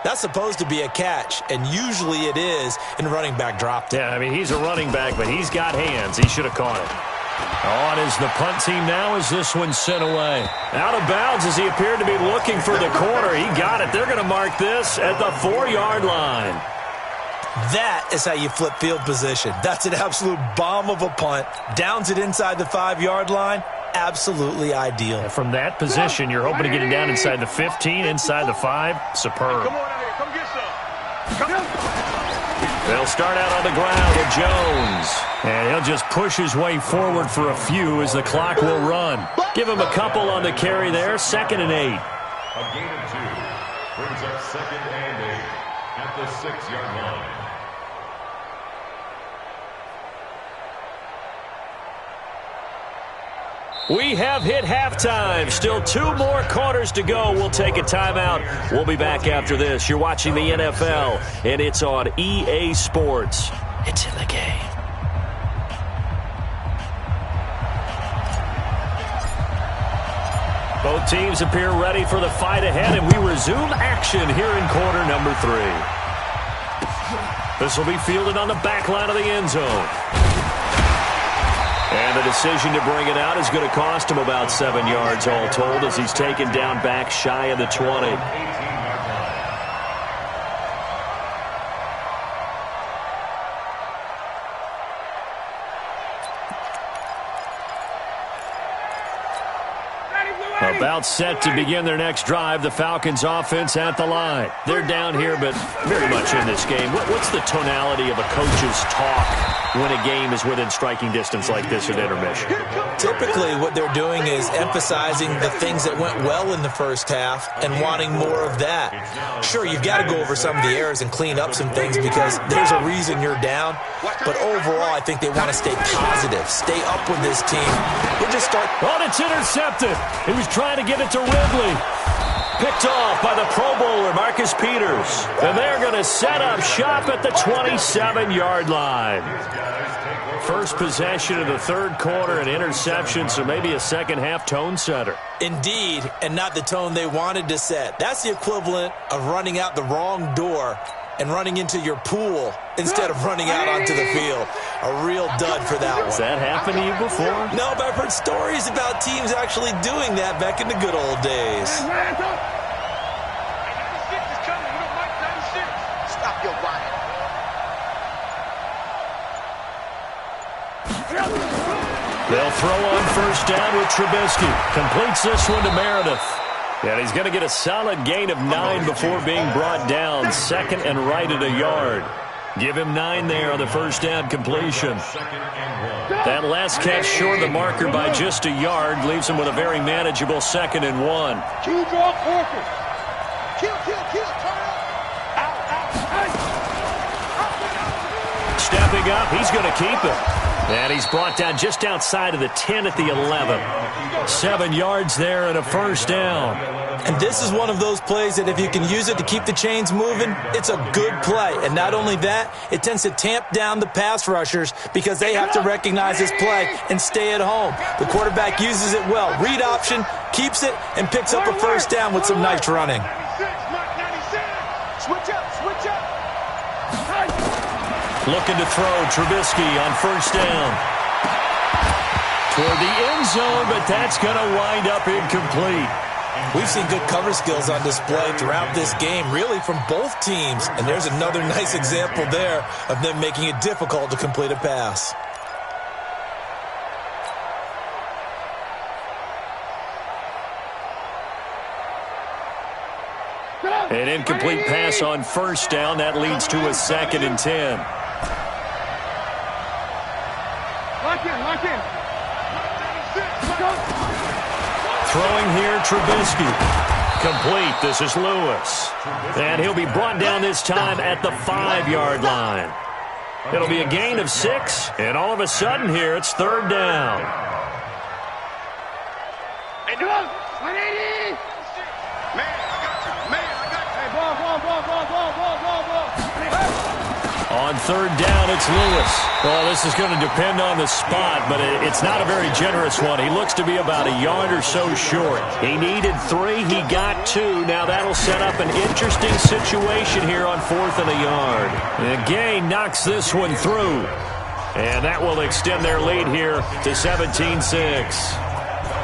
[SPEAKER 2] That's supposed to be a catch, and usually it is, and the running back dropped it.
[SPEAKER 1] Yeah, I mean, he's a running back, but he's got hands. He should have caught it. On is the punt team now as this one's sent away. Out of bounds as he appeared to be looking for the corner. He got it. They're going to mark this at the 4-yard line.
[SPEAKER 2] That is how you flip field position. That's an absolute bomb of a punt. Downs it inside the 5-yard line. Absolutely ideal.
[SPEAKER 1] And from that position, you're hoping to get it down inside the 15, inside the 5. Superb.
[SPEAKER 4] Come on out here. Come get some. Come on.
[SPEAKER 1] They'll start out on the ground with Jones. And he'll just push his way forward for a few as the clock will run. Give him a couple on the carry there. 2nd and 8.
[SPEAKER 3] A gain of 2 brings up 2nd and 8 at the 6-yard line.
[SPEAKER 1] We have hit halftime. Still 2 more quarters to go. We'll take a timeout. We'll be back after this. You're watching the NFL, and it's on EA Sports. It's in the game. Both teams appear ready for the fight ahead, and we resume action here in quarter number 3. This will be fielded on the back line of the end zone. And the decision to bring it out is going to cost him about 7 yards all told as he's taken down back shy of the 20. About set to begin their next drive, the Falcons offense at the line. They're down here, but very much in this game. What's the tonality of a coach's talk when a game is within striking distance like this at intermission?
[SPEAKER 2] Typically, what they're doing is emphasizing the things that went well in the first half and wanting more of that. Sure, you've got to go over some of the errors and clean up some things because there's a reason you're down. But overall, I think they want to stay positive, stay up with this team. We'll just start.
[SPEAKER 1] Oh, it's intercepted. He was trying to get it to Ridley. Picked off by the Pro Bowler, Marcus Peters. And they're going to set up shop at the 27-yard line. First possession of the 3rd quarter, an interception, so maybe a second-half tone setter.
[SPEAKER 2] Indeed, and not the tone they wanted to set. That's the equivalent of running out the wrong door and running into your pool instead of running out onto the field. A real dud for that one.
[SPEAKER 1] Has that happened to you before?
[SPEAKER 2] No, but I've heard stories about teams actually doing that back in the good old days.
[SPEAKER 4] 96 is coming. We don't like 96. Stop your whining.
[SPEAKER 1] They'll throw on 1st down with Trubisky. Completes this one to Meredith. And he's going to get a solid gain of 9 before being brought down. 2nd and right at a yard. Give him 9 there on the 1st down completion. That last catch short of the marker by just a yard leaves him with a very manageable 2nd and 1.
[SPEAKER 4] Kill, draw, Parker. Kill. Turn up. Out.
[SPEAKER 1] Stepping up, he's going to keep it. And he's brought down just outside of the 10 at the 11. 7 yards there and a 1st down.
[SPEAKER 2] And this is one of those plays that if you can use it to keep the chains moving, it's a good play. And not only that, it tends to tamp down the pass rushers because they have to recognize this play and stay at home. The quarterback uses it well. Read option, keeps it, and picks up a 1st down with some nice running.
[SPEAKER 4] 96. Switch up.
[SPEAKER 1] Looking to throw Trubisky on 1st down. Toward the end zone, but that's going to wind up incomplete.
[SPEAKER 2] We've seen good cover skills on display throughout this game, really from both teams. And there's another nice example there of them making it difficult to complete a pass.
[SPEAKER 1] An incomplete pass on 1st down. That leads to a 2nd and 10.
[SPEAKER 4] Lock in.
[SPEAKER 1] Throwing here, Trubisky. Complete. This is Lewis. And he'll be brought down this time at the 5-yard line. It'll be a gain of 6, and all of a sudden here, it's 3rd down.
[SPEAKER 4] Hey, 180. Man, I got you. Man,
[SPEAKER 1] On third down, it's Lewis. Well, this is going to depend on the spot, but it's not a very generous one. He looks to be about a yard or so short. He needed 3. He got 2. Now that'll set up an interesting situation here on 4th and a yard. And Gay knocks this one through. And that will extend their lead here to 17-6.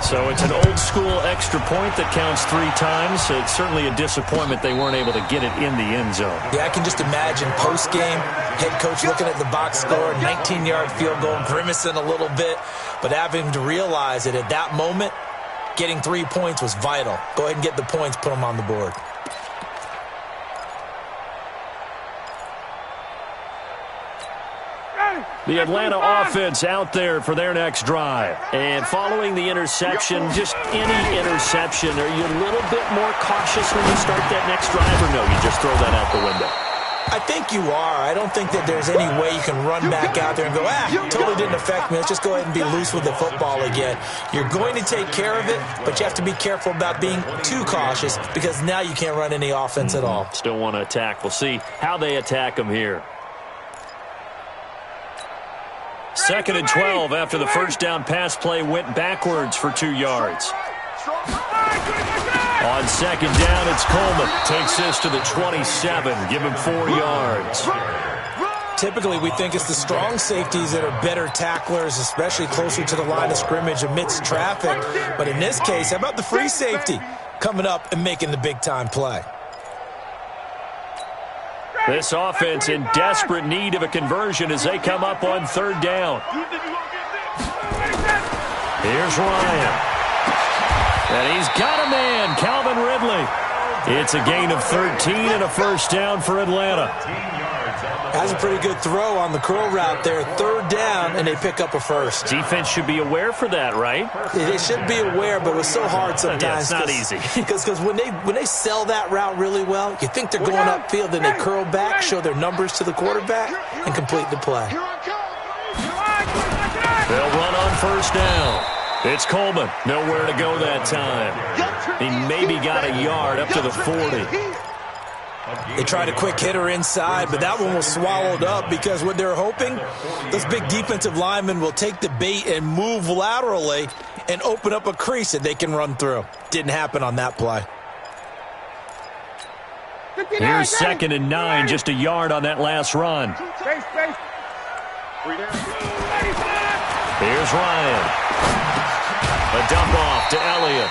[SPEAKER 1] So it's an old-school extra point that counts 3 times. It's certainly a disappointment they weren't able to get it in the end zone.
[SPEAKER 2] Yeah, I can just imagine post-game, head coach looking at the box score, 19-yard field goal, grimacing a little bit, but having to realize that at that moment, getting 3 points was vital. Go ahead and get the points, put them on the board.
[SPEAKER 1] The Atlanta offense out there for their next drive. And following the interception, just any interception, are you a little bit more cautious when you start that next drive, or no, you just throw that out the window?
[SPEAKER 2] I think you are. I don't think that there's any way you can run back out there and go, totally didn't affect me. Let's just go ahead and be loose with the football again. You're going to take care of it, but you have to be careful about being too cautious because now you can't run any offense at all.
[SPEAKER 1] Still want to attack. We'll see how they attack them here. 2nd and 12 after the first down pass play went backwards for 2 yards. On 2nd down, it's Coleman. Takes this to the 27. Give him 4 yards.
[SPEAKER 2] Typically, we think it's the strong safeties that are better tacklers, especially closer to the line of scrimmage amidst traffic. But in this case, how about the free safety coming up and making the big-time play?
[SPEAKER 1] This offense in desperate need of a conversion as they come up on 3rd down. Here's Ryan. And he's got a man, Calvin Ridley. It's a gain of 13 and a first down for Atlanta.
[SPEAKER 2] That's a pretty good throw on the curl route there. 3rd down, and they pick up a first.
[SPEAKER 1] Defense should be aware for that, right?
[SPEAKER 2] They should be aware, but it was so hard sometimes.
[SPEAKER 1] Yeah, it's not easy.
[SPEAKER 2] Because when they sell that route really well, you think they're going upfield, then they curl back, show their numbers to the quarterback, and complete the play.
[SPEAKER 1] They'll run on 1st down. It's Coleman. Nowhere to go that time. He maybe got a yard up to the 40.
[SPEAKER 2] They tried a quick hitter inside, but that one was swallowed up because what they're hoping, those big defensive linemen will take the bait and move laterally and open up a crease that they can run through. Didn't happen on that play.
[SPEAKER 1] Here's 2nd and 9, just a yard on that last run. Here's Ryan. A dump off to Elliott.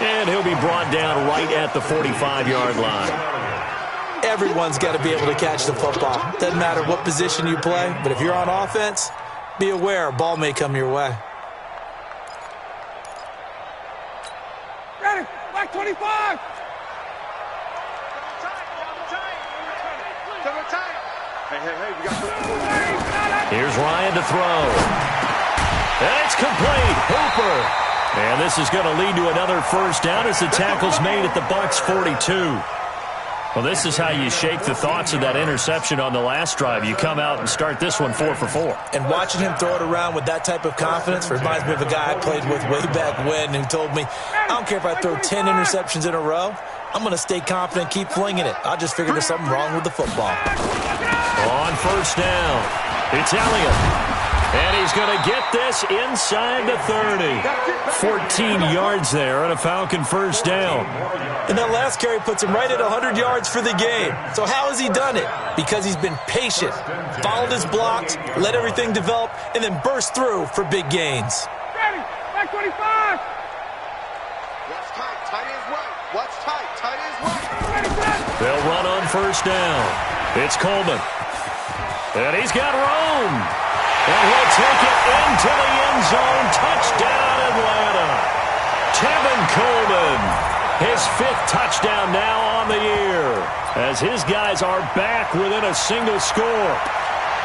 [SPEAKER 1] And he'll be brought down right at the 45-yard line.
[SPEAKER 2] Everyone's got to be able to catch the football. Doesn't matter what position you play, but if you're on offense, be aware a ball may come your way.
[SPEAKER 4] Ready, back 25.
[SPEAKER 1] Here's Ryan to throw. And it's complete. Hooper. And this is going to lead to another first down as the tackle's made at the Bucs 42. Well, this is how you shake the thoughts of that interception on the last drive. You come out and start this one 4 for 4.
[SPEAKER 2] And watching him throw it around with that type of confidence reminds me of a guy I played with way back when who told me, I don't care if I throw 10 interceptions in a row, I'm going to stay confident and keep flinging it. I just figured there's something wrong with the football.
[SPEAKER 1] On 1st down, it's Elliott. And he's going to get this inside the 30. 14 yards there on a Falcon first down.
[SPEAKER 2] And that last carry puts him right at 100 yards for the game. So how has he done it? Because he's been patient, followed his blocks, let everything develop, and then burst through for big gains.
[SPEAKER 4] Ready, back 25. Watch tight, tight is right. Watch tight, tight is right.
[SPEAKER 1] They'll run on 1st down. It's Coleman. And he's got room. And he'll take it into the end zone. Touchdown, Atlanta. Tevin Coleman, his 5th touchdown now on the year, as his guys are back within a single score.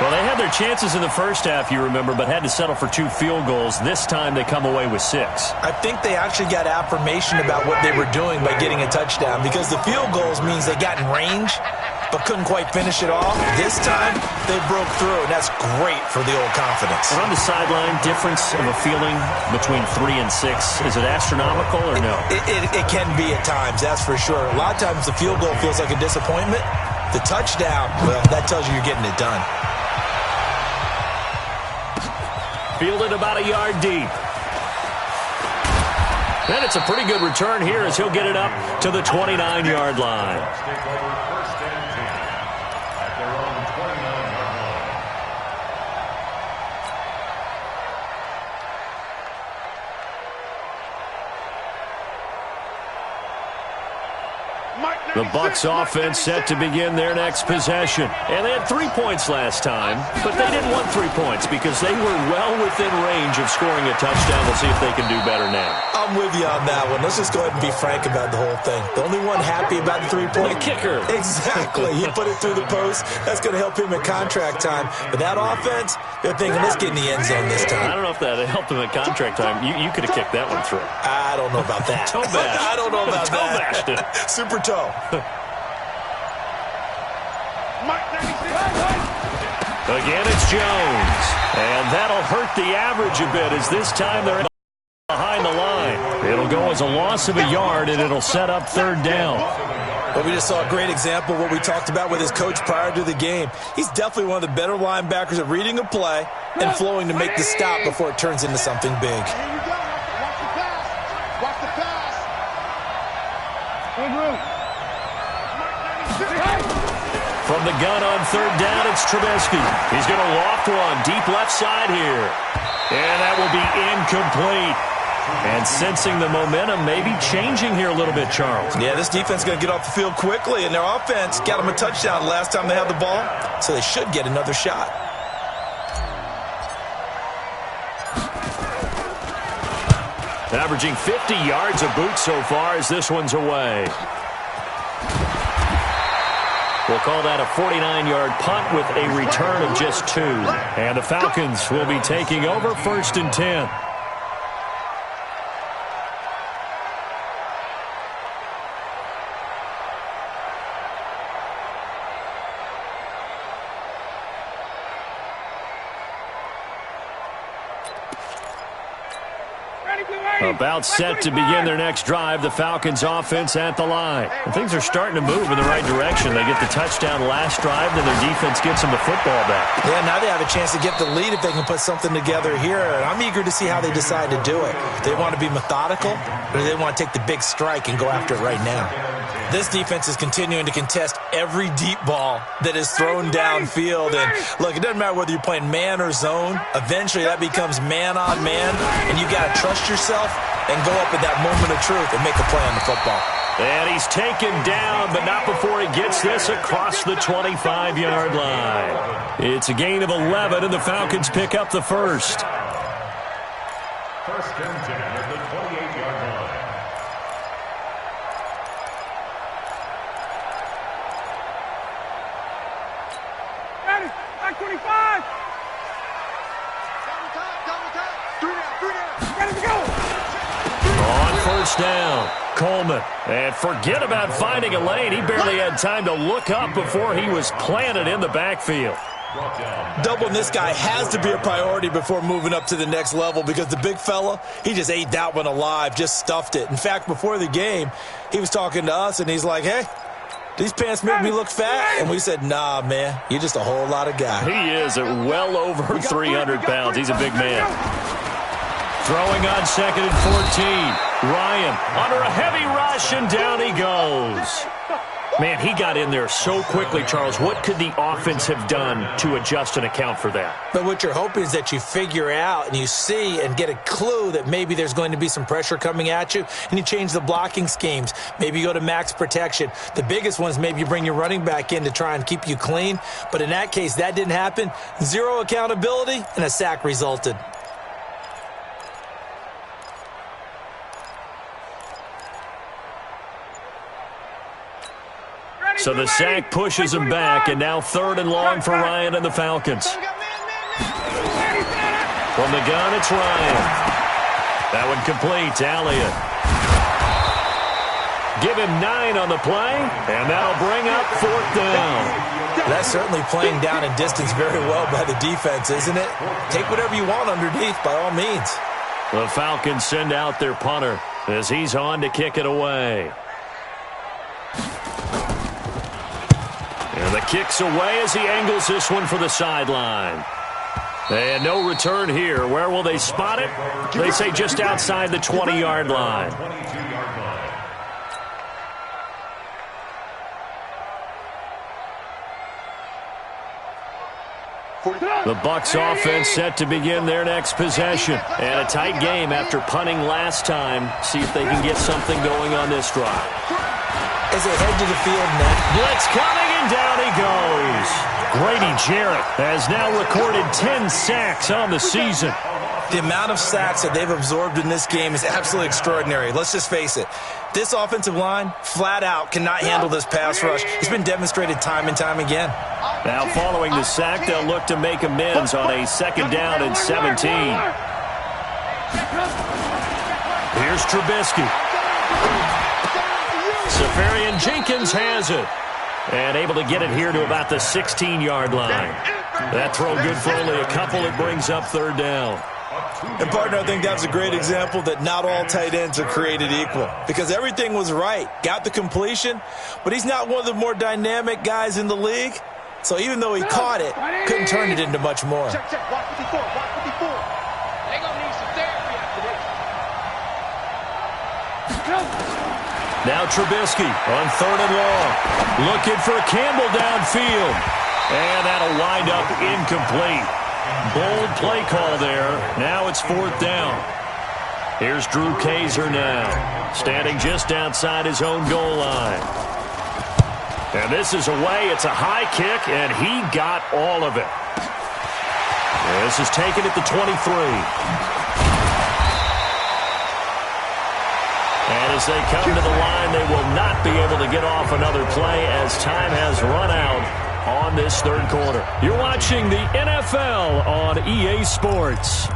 [SPEAKER 1] Well, they had their chances in the first half, you remember, but had to settle for 2 field goals. This time they come away with 6.
[SPEAKER 2] I think they actually got affirmation about what they were doing by getting a touchdown, because the field goals means they got in range but couldn't quite finish it off. This time, they broke through, and that's great for the old confidence.
[SPEAKER 1] And on the sideline, difference of a feeling between 3 and 6, is it astronomical or no?
[SPEAKER 2] It can be at times, that's for sure. A lot of times the field goal feels like a disappointment. The touchdown, well, that tells you you're getting it done.
[SPEAKER 1] Fielded about a yard deep. And it's a pretty good return here as he'll get it up to the 29-yard line. The Bucs offense set to begin their next possession. And they had 3 points last time, but they didn't want 3 points because they were well within range of scoring a touchdown. We'll see if they can do better now.
[SPEAKER 2] I'm with you on that one. Let's just go ahead and be frank about the whole thing. The only one happy about the 3-point
[SPEAKER 1] kicker.
[SPEAKER 2] Exactly. He put it through the post. That's going to help him at contract time. But that offense, they're thinking, let's get in the end zone this time.
[SPEAKER 1] I don't know if that helped him at contract time. You could have kicked that one through.
[SPEAKER 2] I don't know about that.
[SPEAKER 1] Toe bash.
[SPEAKER 2] I don't know about
[SPEAKER 1] toe
[SPEAKER 2] that.
[SPEAKER 1] Bashed it.
[SPEAKER 2] Super toe.
[SPEAKER 1] Again, it's Jones. And that'll hurt the average a bit as this time they're behind the line. It'll go as a loss of a yard, and it'll set up third down.
[SPEAKER 2] Well, we just saw a great example of what we talked about with his coach prior to the game. He's definitely one of the better linebackers at reading a play and flowing to make the stop before it turns into something big.
[SPEAKER 4] Here you go. Watch the pass. Watch the pass. Big room.
[SPEAKER 1] From the gun on third down, it's Trubisky. He's going to loft one deep left side here. And that will be incomplete. And sensing the momentum maybe changing here a little bit, Charles.
[SPEAKER 2] Yeah, this defense is going to get off the field quickly, and their offense got them a touchdown last time they had the ball, so they should get another shot.
[SPEAKER 1] Averaging 50 yards a boot so far as this one's away. We'll call that a 49-yard punt with a return of just 2. And the Falcons will be taking over 1st and 10. About set to begin their next drive, the Falcons offense at the line. And things are starting to move in the right direction. They get the touchdown last drive, then their defense gets them the football back.
[SPEAKER 2] Yeah, now they have a chance to get the lead if they can put something together here. And I'm eager to see how they decide to do it. Do they want to be methodical, or do they want to take the big strike and go after it right now? This defense is continuing to contest every deep ball that is thrown downfield. And look, it doesn't matter whether you're playing man or zone. Eventually that becomes man on man, and you got to trust yourself and go up at that moment of truth and make a play on the football.
[SPEAKER 1] And he's taken down, but not before he gets this across the 25-yard line. It's a gain of 11, and the Falcons pick up the first.
[SPEAKER 3] 1st and 10 at the 28-yard line.
[SPEAKER 4] Ready, back 25. Double time. 3 down. Ready to go.
[SPEAKER 1] On 1st down, Coleman. And forget about finding a lane. He barely had time to look up before he was planted in the backfield.
[SPEAKER 2] Doubling this guy has to be a priority before moving up to the next level because the big fella, he just ate that one alive, just stuffed it. In fact, before the game, he was talking to us, and he's like, hey, these pants make me look fat. And we said, nah, man, you're just a whole lot of guy.
[SPEAKER 1] He is at well over 300 pounds. He's a big man. Throwing on 2nd and 14. Ryan under a heavy rush, and down he goes. Man, he got in there so quickly, Charles. What could the offense have done to adjust and account for that?
[SPEAKER 2] But what you're hoping is that you figure out and you see and get a clue that maybe there's going to be some pressure coming at you, and you change the blocking schemes. Maybe you go to max protection. The biggest one is maybe you bring your running back in to try and keep you clean. But in that case, that didn't happen. 0 accountability, and a sack resulted.
[SPEAKER 1] So the sack pushes him back, and now 3rd and long for Ryan and the Falcons. From the gun, it's Ryan. That one complete to Elliott. Give him 9 on the play, and that'll bring up 4th down.
[SPEAKER 2] That's certainly playing down in distance very well by the defense, isn't it? Take whatever you want underneath, by all means.
[SPEAKER 1] The Falcons send out their punter as he's on to kick it away. And And the kick's away as he angles this one for the sideline. And no return here. Where will they spot it? They say just outside the 20-yard line. The Bucs offense set to begin their next possession. And a tight game after punting last time. See if they can get something going on this drive.
[SPEAKER 2] As they head to the field now.
[SPEAKER 1] Blitz coming, and down he goes. Grady Jarrett has now recorded 10 sacks on the season.
[SPEAKER 2] The amount of sacks that they've absorbed in this game is absolutely extraordinary. Let's just face it. This offensive line, flat out, cannot handle this pass rush. It's been demonstrated time and time again.
[SPEAKER 1] Now following the sack, they'll look to make amends on a 2nd down and 17. Here's Trubisky. Safarian Jenkins has it. And able to get it here to about the 16-yard line. That throw good for only a couple. It brings up 3rd down.
[SPEAKER 2] And, partner, I think that was a great example that not all tight ends are created equal. Because everything was right. Got the completion, but he's not one of the more dynamic guys in the league. So even though he caught it, couldn't turn it into much more.
[SPEAKER 4] Check. Watch 54. They're going to need some therapy after this.
[SPEAKER 1] Now Trubisky on 3rd and long. Looking for Campbell downfield. And that'll wind up incomplete. Bold play call there. Now it's 4th down. Here's Drew Kaiser now. Standing just outside his own goal line. And this is away. It's a high kick, and he got all of it. This is taken at the 23. And as they come to the line, they will not be able to get off another play as time has run out on this 3rd quarter. You're watching the NFL on EA Sports.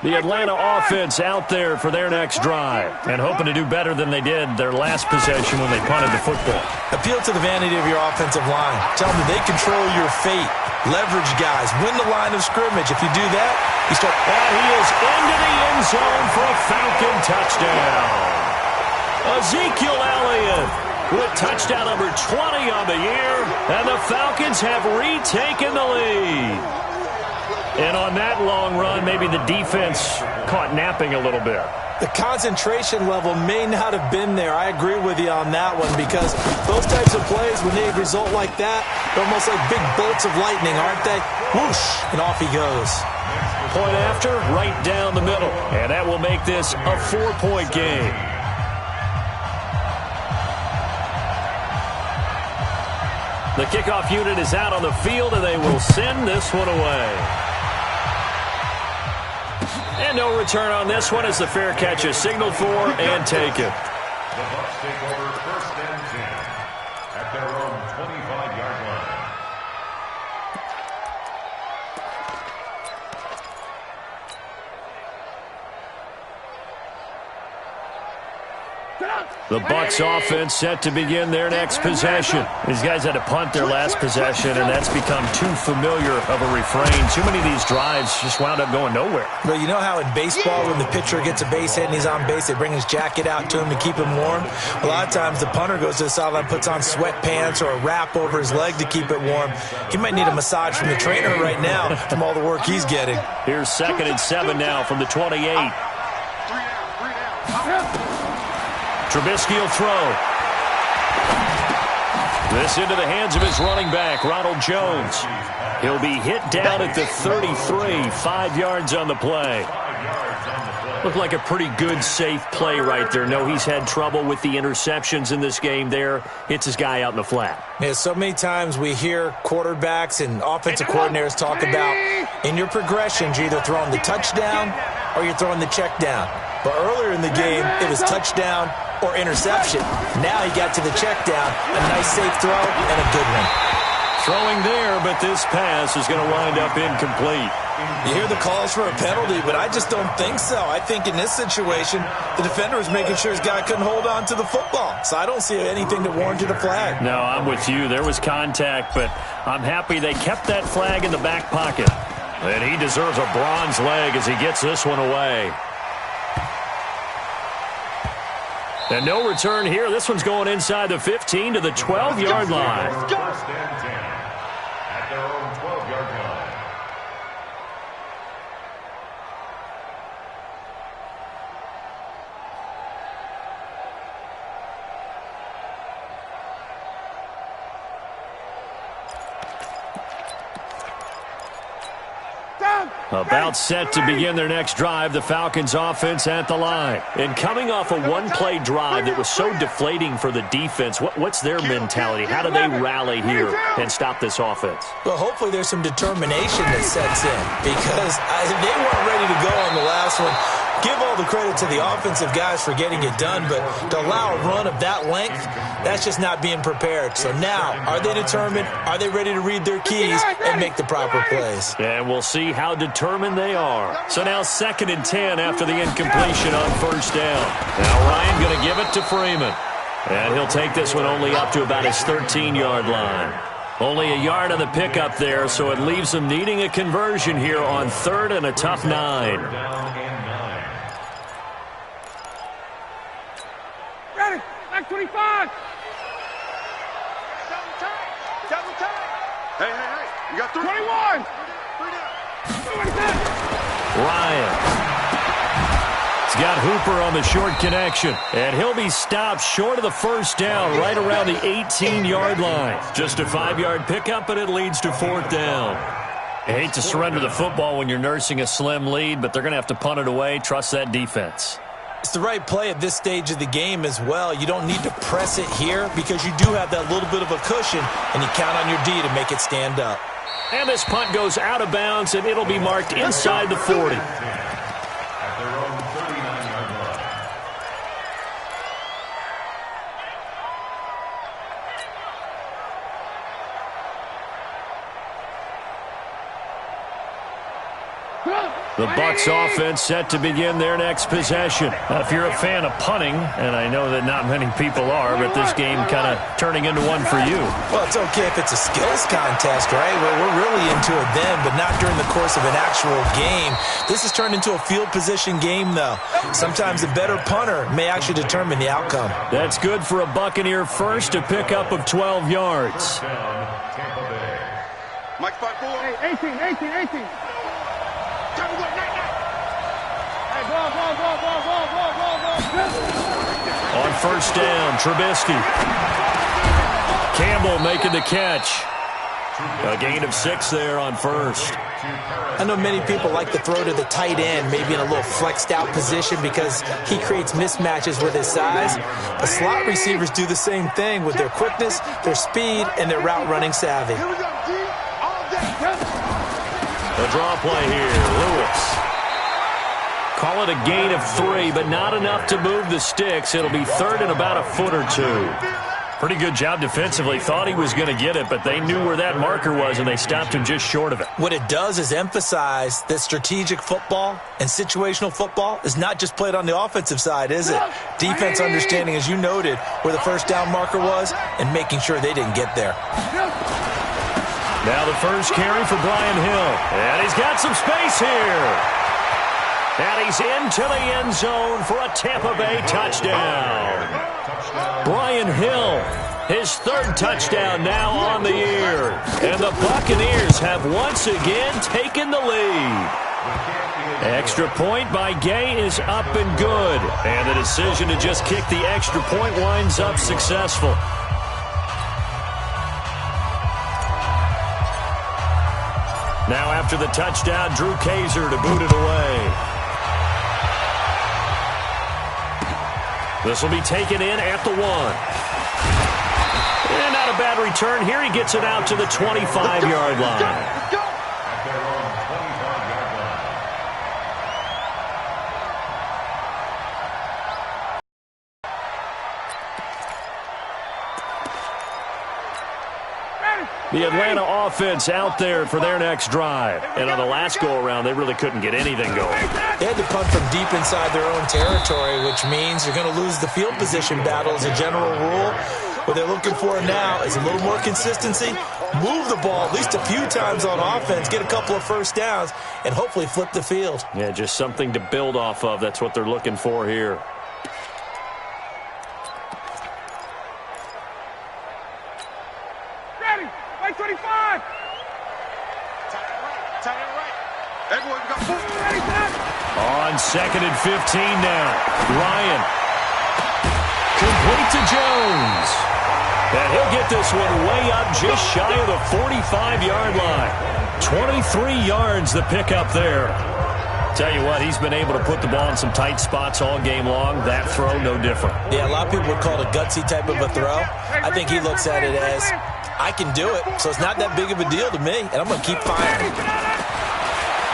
[SPEAKER 1] The Atlanta offense out there for their next drive and hoping to do better than they did their last possession when they punted the football.
[SPEAKER 2] Appeal to the vanity of your offensive line. Tell them that they control your fate. Leverage guys. Win the line of scrimmage. If you do that, you start.
[SPEAKER 1] And he is into the end zone for a Falcon touchdown. Ezekiel Elliott with touchdown number 20 on the year, and the Falcons have retaken the lead. And on that long run, maybe the defense caught napping a little bit.
[SPEAKER 2] The concentration level may not have been there. I agree with you on that one because those types of plays, when they result like that, they're almost like big bolts of lightning, aren't they? Whoosh, and off he goes.
[SPEAKER 1] Point after, right down the middle. And that will make this a 4-point game. The kickoff unit is out on the field, and they will send this one away. And no return on this one as the fair catch is signaled for and taken.
[SPEAKER 3] The Bucs take over 1st and 10 at their own 25-yard line.
[SPEAKER 1] The Bucs offense set to begin their next possession. These guys had to punt their last possession, and that's become too familiar of a refrain. Too many of these drives just wound up going nowhere.
[SPEAKER 2] But you know how in baseball, when the pitcher gets a base hit and he's on base, they bring his jacket out to him to keep him warm? A lot of times the punter goes to the sideline, puts on sweatpants or a wrap over his leg to keep it warm. He might need a massage from the trainer right now from all the work he's getting.
[SPEAKER 1] Here's 2nd and 7 now from the 28. Trubisky will throw. This into the hands of his running back, Ronald Jones. He'll be hit down at the 33, 5 yards on the play. Looked like a pretty good, safe play right there. No, he's had trouble with the interceptions in this game there. Hits his guy out in the flat.
[SPEAKER 2] Yeah, so many times we hear quarterbacks and offensive coordinators talk about in your progressions, you're either throwing the touchdown or you're throwing the check down. But earlier in the game, it was touchdown or interception. Now he got to the check down, a nice safe throw, and a good one.
[SPEAKER 1] Throwing there, but this pass is going to wind up incomplete.
[SPEAKER 2] You hear the calls for a penalty, but I just don't think so. I think in this situation, the defender was making sure his guy couldn't hold on to the football. So I don't see anything that warranted a flag.
[SPEAKER 1] No, I'm with you. There was contact, but I'm happy they kept that flag in the back pocket. And he deserves a bronze leg as he gets this one away. And no return here. This one's going inside the 15 to the 12-yard line.
[SPEAKER 3] First and 10 at their own 12-yard line.
[SPEAKER 1] About set to begin their next drive, the Falcons offense at the line. And coming off a one-play drive that was so deflating for the defense, what's their mentality? How do they rally here and stop this offense?
[SPEAKER 2] Well, hopefully there's some determination that sets in because they weren't ready to go on the last one. Give all the credit to the offensive guys for getting it done, but to allow a run of that length, that's just not being prepared. So now, are they determined? Are they ready to read their keys and make the proper plays?
[SPEAKER 1] And we'll see how determined they are. So now 2nd and 10 after the incompletion on first down. Now Ryan going to give it to Freeman. And he'll take this one only up to about his 13-yard line. Only a yard on the pickup there, so it leaves them needing a conversion here on 3rd and a tough 9.
[SPEAKER 4] Ready, back 25. Double time. Hey, you got 21.
[SPEAKER 1] Ryan. He's got Hooper on the short connection, and he'll be stopped short of the first down right around the 18-yard line. Just a 5-yard pickup, but it leads to 4th down. I hate to surrender the football when you're nursing a slim lead, but they're going to have to punt it away. Trust that defense.
[SPEAKER 2] It's the right play at this stage of the game as well. You don't need to press it here because you do have that little bit of a cushion, and you count on your D to make it stand up.
[SPEAKER 1] And this punt goes out of bounds, and it'll be marked inside the 40.
[SPEAKER 3] At their own 39-yard line.
[SPEAKER 1] The Bucs offense set to begin their next possession. Now, if you're a fan of punting, and I know that not many people are, but this game kind of turning into one for you.
[SPEAKER 2] Well, it's okay if it's a skills contest, right? We're really into it then, but not during the course of an actual game. This has turned into a field position game, though. Sometimes a better punter may actually determine the outcome.
[SPEAKER 1] That's good for a Buccaneer first, a pickup of 12 yards.
[SPEAKER 3] Tampa Bay.
[SPEAKER 4] Mike 5-4. Hey, 18. Time to go, night. Hey, ball.
[SPEAKER 1] On first down, Trubisky. Campbell making the catch. A gain of 6 there on first.
[SPEAKER 2] I know many people like to throw to the tight end, maybe in a little flexed out position because he creates mismatches with his size. But slot receivers do the same thing with their quickness, their speed, and their route running savvy.
[SPEAKER 4] Here we go, D. All day.
[SPEAKER 1] The draw play here, Lewis. Call it a gain of 3, but not enough to move the sticks. It'll be 3rd and about a foot or 2. Pretty good job defensively. Thought he was going to get it, but they knew where that marker was, and they stopped him just short of it.
[SPEAKER 2] What it does is emphasize that strategic football and situational football is not just played on the offensive side, is it? Defense understanding, as you noted, where the first down marker was and making sure they didn't get there.
[SPEAKER 1] Now the first carry for Brian Hill. And he's got some space here. And he's into the end zone for a Tampa Bay touchdown. Brian Hill, his 3rd touchdown now on the year. And the Buccaneers have once again taken the lead. Extra point by Gay is up and good. And the decision to just kick the extra point winds up successful. Now after the touchdown, Drew Kaiser to boot it away. This will be taken in at the 1. And not a bad return here. He gets it out to the 25-yard line.
[SPEAKER 3] At their own 25-yard line.
[SPEAKER 1] The Atlanta offense out there for their next drive. And on the last go-around, they really couldn't get anything going.
[SPEAKER 2] They had to punt from deep inside their own territory, which means you're going to lose the field position battle as a general rule. What they're looking for now is a little more consistency, move the ball at least a few times on offense, get a couple of first downs, and hopefully flip the field.
[SPEAKER 1] Yeah, just something to build off of. That's what they're looking for here.
[SPEAKER 4] Ready. Right 25. Tight end right. Everyone got full. Ready, set.
[SPEAKER 1] On 2nd and 15 now. Ryan. Complete to Jones. And he'll get this one way up just shy of the 45-yard line. 23 yards the pickup there. Tell you what, he's been able to put the ball in some tight spots all game long. That throw, no different.
[SPEAKER 2] Yeah, a lot of people would call it a gutsy type of a throw. I think he looks at it as, I can do it, so it's not that big of a deal to me, and I'm going to keep firing.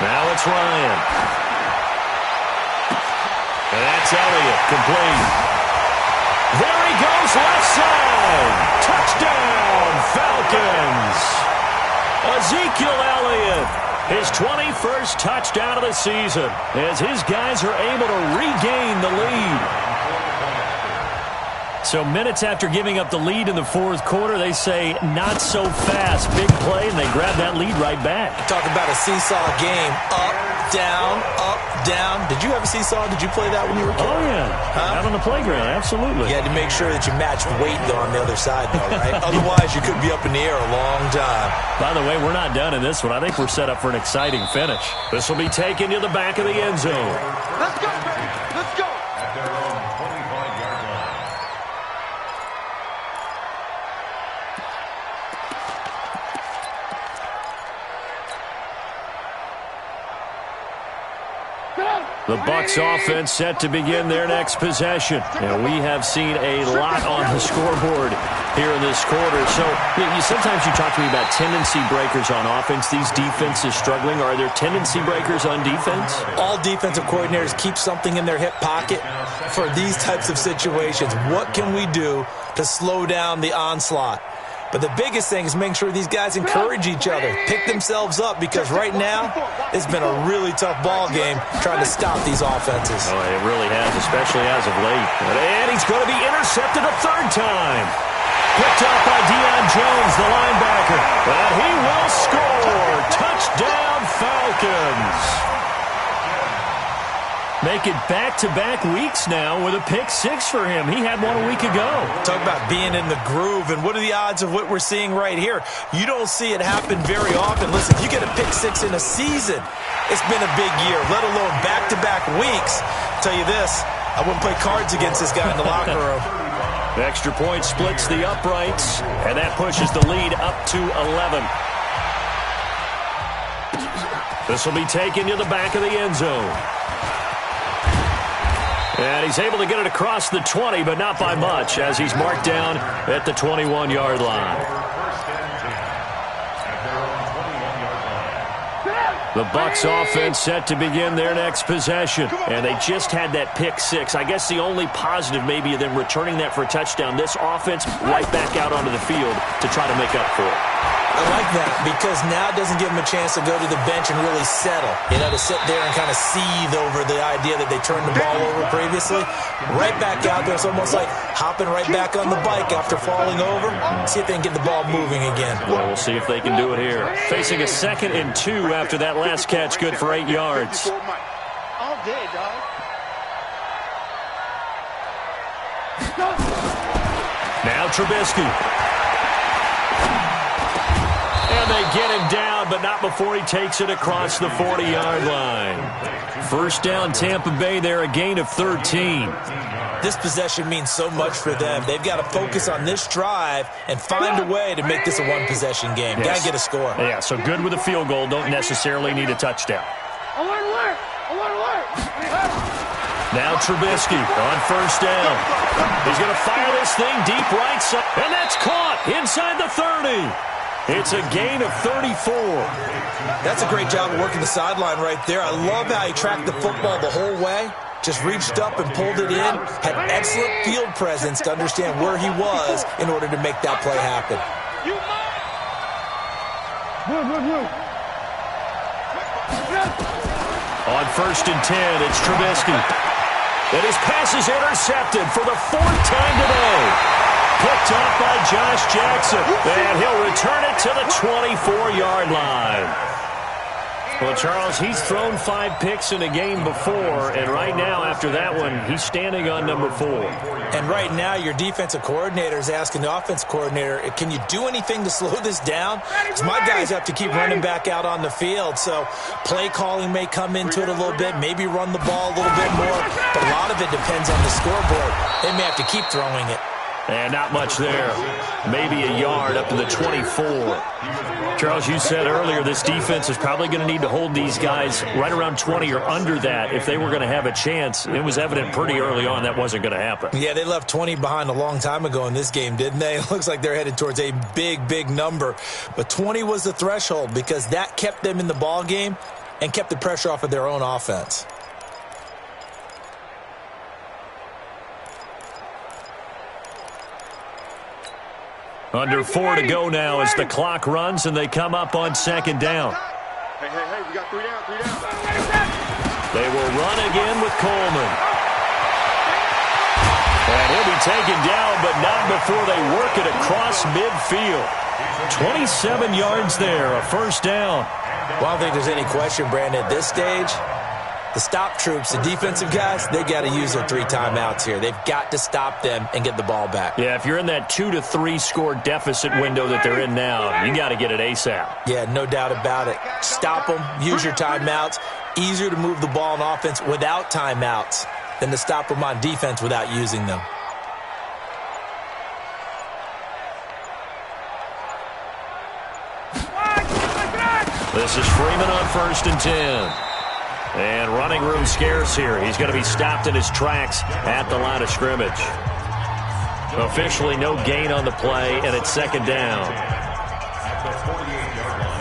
[SPEAKER 1] Now it's Ryan. And that's Elliott, complete. There he goes, left side. Touchdown, Falcons. Ezekiel Elliott, his 21st touchdown of the season, as his guys are able to regain the lead. So minutes after giving up the lead in the fourth quarter, they say not so fast. Big play, and they grab that lead right back.
[SPEAKER 2] Talk about a seesaw game. Up, down, up, down. Did you have a seesaw? Did you play that when you were a kid?
[SPEAKER 1] Oh, yeah. Out on the playground, absolutely.
[SPEAKER 2] You had to make sure that you matched weight, though, on the other side, though, right? Otherwise, you could be up in the air a long time.
[SPEAKER 1] By the way, we're not done in this one. I think we're set up for an exciting finish. This will be taken to the back of the end zone.
[SPEAKER 4] Let's go. Let's go.
[SPEAKER 3] At their own 25-yard line.
[SPEAKER 1] The Bucs offense set to begin their next possession. And we have seen a lot on the scoreboard here in this quarter. So sometimes you talk to me about tendency breakers on offense. These defenses struggling. Are there tendency breakers on defense?
[SPEAKER 2] All defensive coordinators keep something in their hip pocket for these types of situations. What can we do to slow down the onslaught? But the biggest thing is making sure these guys encourage each other, pick themselves up, because right now it's been a really tough ball game trying to stop these offenses.
[SPEAKER 1] Oh, it really has, especially as of late. And he's going to be intercepted a third time. Picked up by Deion Jones, the linebacker. And he will score. Touchdown, Falcons. Make it back-to-back weeks now with a pick-6 for him. He had one a week ago.
[SPEAKER 2] Talk about being in the groove, and what are the odds of what we're seeing right here? You don't see it happen very often. Listen, if you get a pick-6 in a season, it's been a big year, let alone back-to-back weeks. I'll tell you this, I wouldn't play cards against this guy in the locker room.
[SPEAKER 1] The extra point splits the uprights, and that pushes the lead up to 11. This will be taken to the back of the end zone. And he's able to get it across the 20, but not by much, as he's marked down at the 21-yard line. The Bucs offense set to begin their next possession. And they just had that pick-6. I guess the only positive maybe of them returning that for a touchdown. This offense right back out onto the field to try to make up for it.
[SPEAKER 2] I like that, because now it doesn't give them a chance to go to the bench and really settle. To sit there and kind of seethe over the idea that they turned the ball over previously. Right back out there. It's almost like hopping right back on the bike after falling over. See if they can get the ball moving again.
[SPEAKER 1] Well, we'll see if they can do it here. Facing a 2nd and 2 after that last catch, good for 8 yards.
[SPEAKER 4] All day, dog.
[SPEAKER 1] Now Trubisky. And they get him down, but not before he takes it across the 40-yard line. First down, Tampa Bay there, a gain of 13.
[SPEAKER 2] This possession means so much for them. They've got to focus on this drive and find a way to make this a one-possession game.
[SPEAKER 1] Yes.
[SPEAKER 2] Got to get a score.
[SPEAKER 1] Yeah, so good with a field goal. Don't necessarily need a touchdown.
[SPEAKER 4] Alert!
[SPEAKER 1] Now Trubisky on first down. He's going to fire this thing deep right side. And that's caught inside the 30. It's a gain of 34.
[SPEAKER 2] That's a great job of working the sideline right there. I love how he tracked the football the whole way. Just reached up and pulled it in. Had excellent field presence to understand where he was in order to make that play happen.
[SPEAKER 1] On 1st and 10, it's Trubisky. And his pass is intercepted for the 4th time today. Picked off by Josh Jackson. And he'll return it to the 24-yard line. Well, Charles, he's thrown 5 picks in a game before, and right now, after that one, he's standing on number 4.
[SPEAKER 2] And right now, your defensive coordinator is asking the offense coordinator, can you do anything to slow this down? Because my guys have to keep running back out on the field, so play calling may come into it a little bit, maybe run the ball a little bit more, but a lot of it depends on the scoreboard. They may have to keep throwing it.
[SPEAKER 1] And not much there. Maybe a yard up to the 24. Charles, you said earlier this defense is probably going to need to hold these guys right around 20 or under that if they were going to have a chance. It was evident pretty early on that wasn't going to happen.
[SPEAKER 2] Yeah, they left 20 behind a long time ago in this game, didn't they? It looks like they're headed towards a big, big number. But 20 was the threshold because that kept them in the ball game and kept the pressure off of their own offense.
[SPEAKER 1] Under 4 to go now as the clock runs and they come up on 2nd down.
[SPEAKER 4] Hey, we got 3 down.
[SPEAKER 1] They will run again with Coleman. And he'll be taken down, but not before they work it across midfield. 27 yards there, a 1st down.
[SPEAKER 2] Well, I don't think there's any question, Brandon, at this stage, the stop troops, the defensive guys, they got to use their 3 timeouts here. They've got to stop them and get the ball back.
[SPEAKER 1] Yeah, if you're in that 2 to 3 score deficit window that they're in now, you got to get it ASAP.
[SPEAKER 2] Yeah, no doubt about it. Stop them, use your timeouts. Easier to move the ball on offense without timeouts than to stop them on defense without using them.
[SPEAKER 1] This is Freeman on 1st and 10. And running room scarce here. He's going to be stopped in his tracks at the line of scrimmage. Officially no gain on the play, and it's 2nd down.
[SPEAKER 3] At the 48-yard line.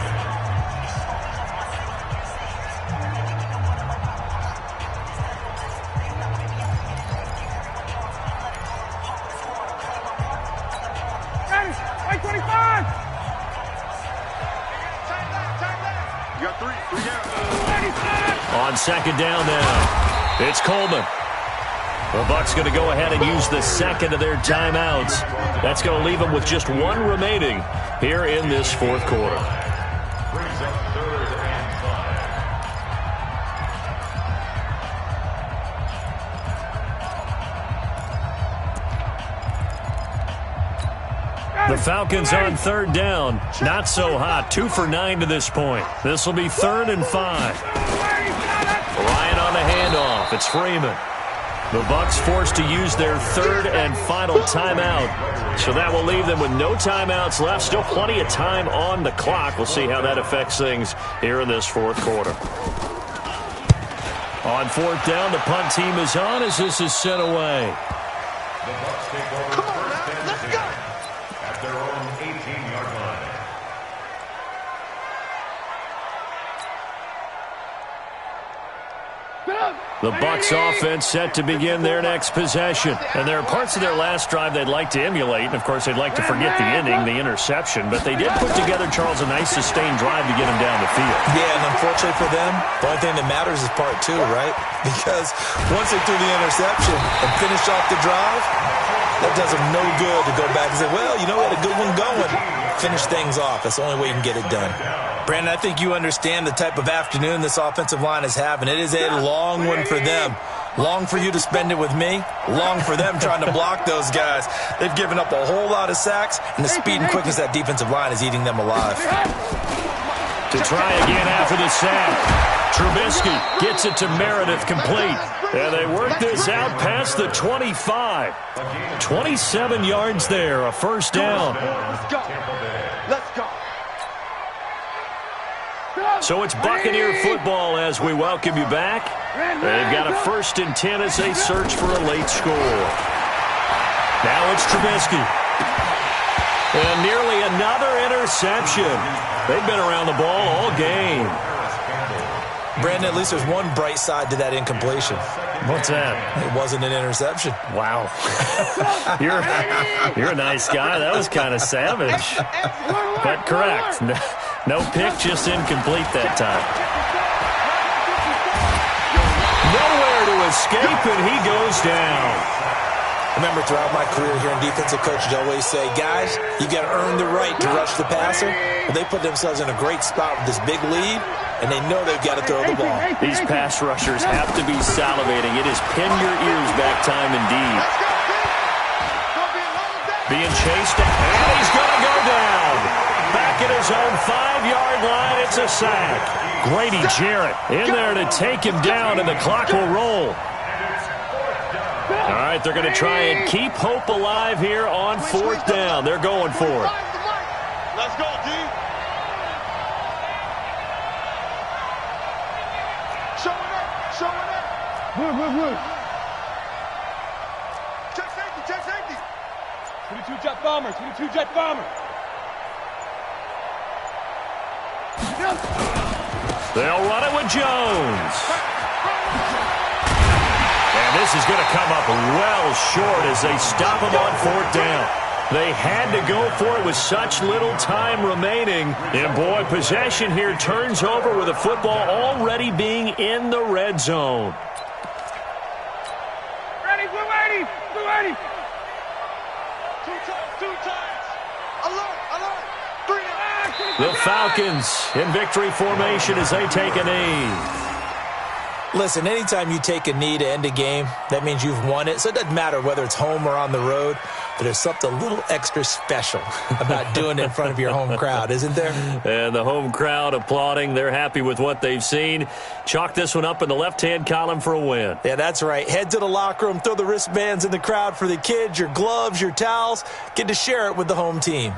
[SPEAKER 3] You got 3 down.
[SPEAKER 1] On 2nd down now, it's Coleman. The Bucs going to go ahead and use the 2nd of their timeouts. That's going to leave them with just 1 remaining here in this 4th quarter.
[SPEAKER 3] Brings up 3rd and 5.
[SPEAKER 1] The Falcons on 3rd down. Not so hot. 2 for 9 to this point. This will be 3rd and 5. Ryan on the handoff. It's Freeman. The Bucs forced to use their 3rd and final timeout. So that will leave them with no timeouts left. Still plenty of time on the clock. We'll see how that affects things here in this 4th quarter. On 4th down, the punt team is on as this is sent away.
[SPEAKER 3] The Bucs take over.
[SPEAKER 4] Come on now, let's go.
[SPEAKER 3] At their own 18-yard line.
[SPEAKER 1] The Bucs offense set to begin their next possession. And there are parts of their last drive they'd like to emulate. And, of course, they'd like to forget the ending, the interception. But they did put together, Charles, a nice sustained drive to get them down the field.
[SPEAKER 2] Yeah, and unfortunately for them, the only thing that matters is part 2, right? Because once they threw the interception and finished off the drive, that does them no good to go back and say, well, you know, we had a good one going. Finish things off. That's the only way you can get it done. Brandon, I think you understand the type of afternoon this offensive line is having. It is a long one for them. Long for you to spend it with me. Long for them trying to block those guys. They've given up a whole lot of sacks, and the speed and quickness of that defensive line is eating them alive.
[SPEAKER 1] To try again after the sack. Trubisky gets it to Meredith complete. And they work this out past the 25. 27 yards there, a 1st down.
[SPEAKER 4] Let's go. Let's go.
[SPEAKER 1] So it's Buccaneer football as we welcome you back. They've got a 1st and 10 as they search for a late score. Now it's Trubisky. And nearly another interception. They've been around the ball all game.
[SPEAKER 2] Brandon, at least there's one bright side to that incompletion.
[SPEAKER 1] What's that?
[SPEAKER 2] It wasn't an interception.
[SPEAKER 1] Wow. You're a nice guy. That was kind of savage. But correct. No pick, just incomplete that time. Nowhere to escape, and he goes down.
[SPEAKER 2] Remember, throughout my career here in defensive coaching, I always say, guys, you got to earn the right to rush the passer. Well, they put themselves in a great spot with this big lead, and they know they've got to throw the ball.
[SPEAKER 1] These pass rushers have to be salivating. It is pin your ears back time indeed. Being chased, and he's going to go down. Back at his own 5-yard line, it's a sack. Grady Jarrett in there to take him down, and the clock will roll. All right, they're going to try and keep hope alive here on 4th down. They're going for it.
[SPEAKER 4] Let's go, D. Showing up, showing up. Good. Check safety.
[SPEAKER 5] 22 jet bomber, 22 jet bomber.
[SPEAKER 1] They'll run it with Jones. And this is going to come up well short as they stop him on 4th down. They had to go for it with such little time remaining. And, boy, possession here turns over with the football already being in the red zone.
[SPEAKER 4] Ready, we're ready. Two times. Alert. 3 down.
[SPEAKER 1] The Falcons in victory formation as they take a knee.
[SPEAKER 2] Listen, anytime you take a knee to end a game, that means you've won it. So it doesn't matter whether it's home or on the road, but there's something a little extra special about doing it in front of your home crowd, isn't there?
[SPEAKER 1] And the home crowd applauding. They're happy with what they've seen. Chalk this one up in the left-hand column for a win.
[SPEAKER 2] Yeah, that's right. Head to the locker room, throw the wristbands in the crowd for the kids, your gloves, your towels. Get to share it with the home team.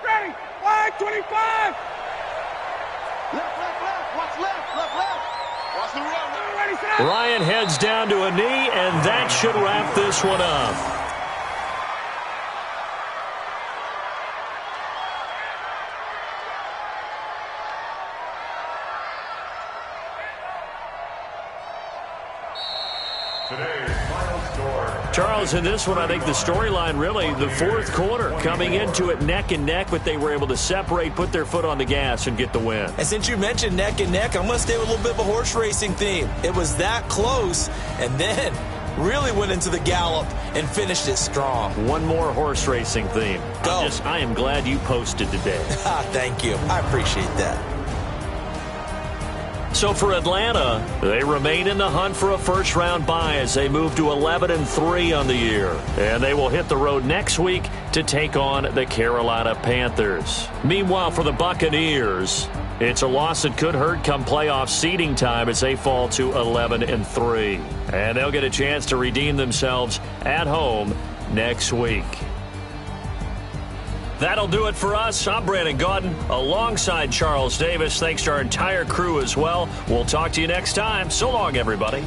[SPEAKER 4] Ready, wide 25. Left. Watch left. Watch the run. Ready, set.
[SPEAKER 1] Ryan heads down to a knee, and that should wrap this one up.
[SPEAKER 3] Today's final score.
[SPEAKER 1] Charles, in this one, I think the storyline really, the 4th quarter, coming into it neck and neck, but they were able to separate, put their foot on the gas, and get the win.
[SPEAKER 2] And since you mentioned neck and neck, I'm going to stay with a little bit of a horse racing theme. It was that close, and then really went into the gallop and finished it strong.
[SPEAKER 1] One more horse racing theme.
[SPEAKER 2] Go.
[SPEAKER 1] I am glad you posted today.
[SPEAKER 2] Thank you. I appreciate that.
[SPEAKER 1] So for Atlanta, they remain in the hunt for a first-round bye as they move to 11-3 on the year. And they will hit the road next week to take on the Carolina Panthers. Meanwhile, for the Buccaneers, it's a loss that could hurt come playoff seeding time as they fall to 11-3. And they'll get a chance to redeem themselves at home next week. That'll do it for us. I'm Brandon Gaudin alongside Charles Davis. Thanks to our entire crew as well. We'll talk to you next time. So long, everybody.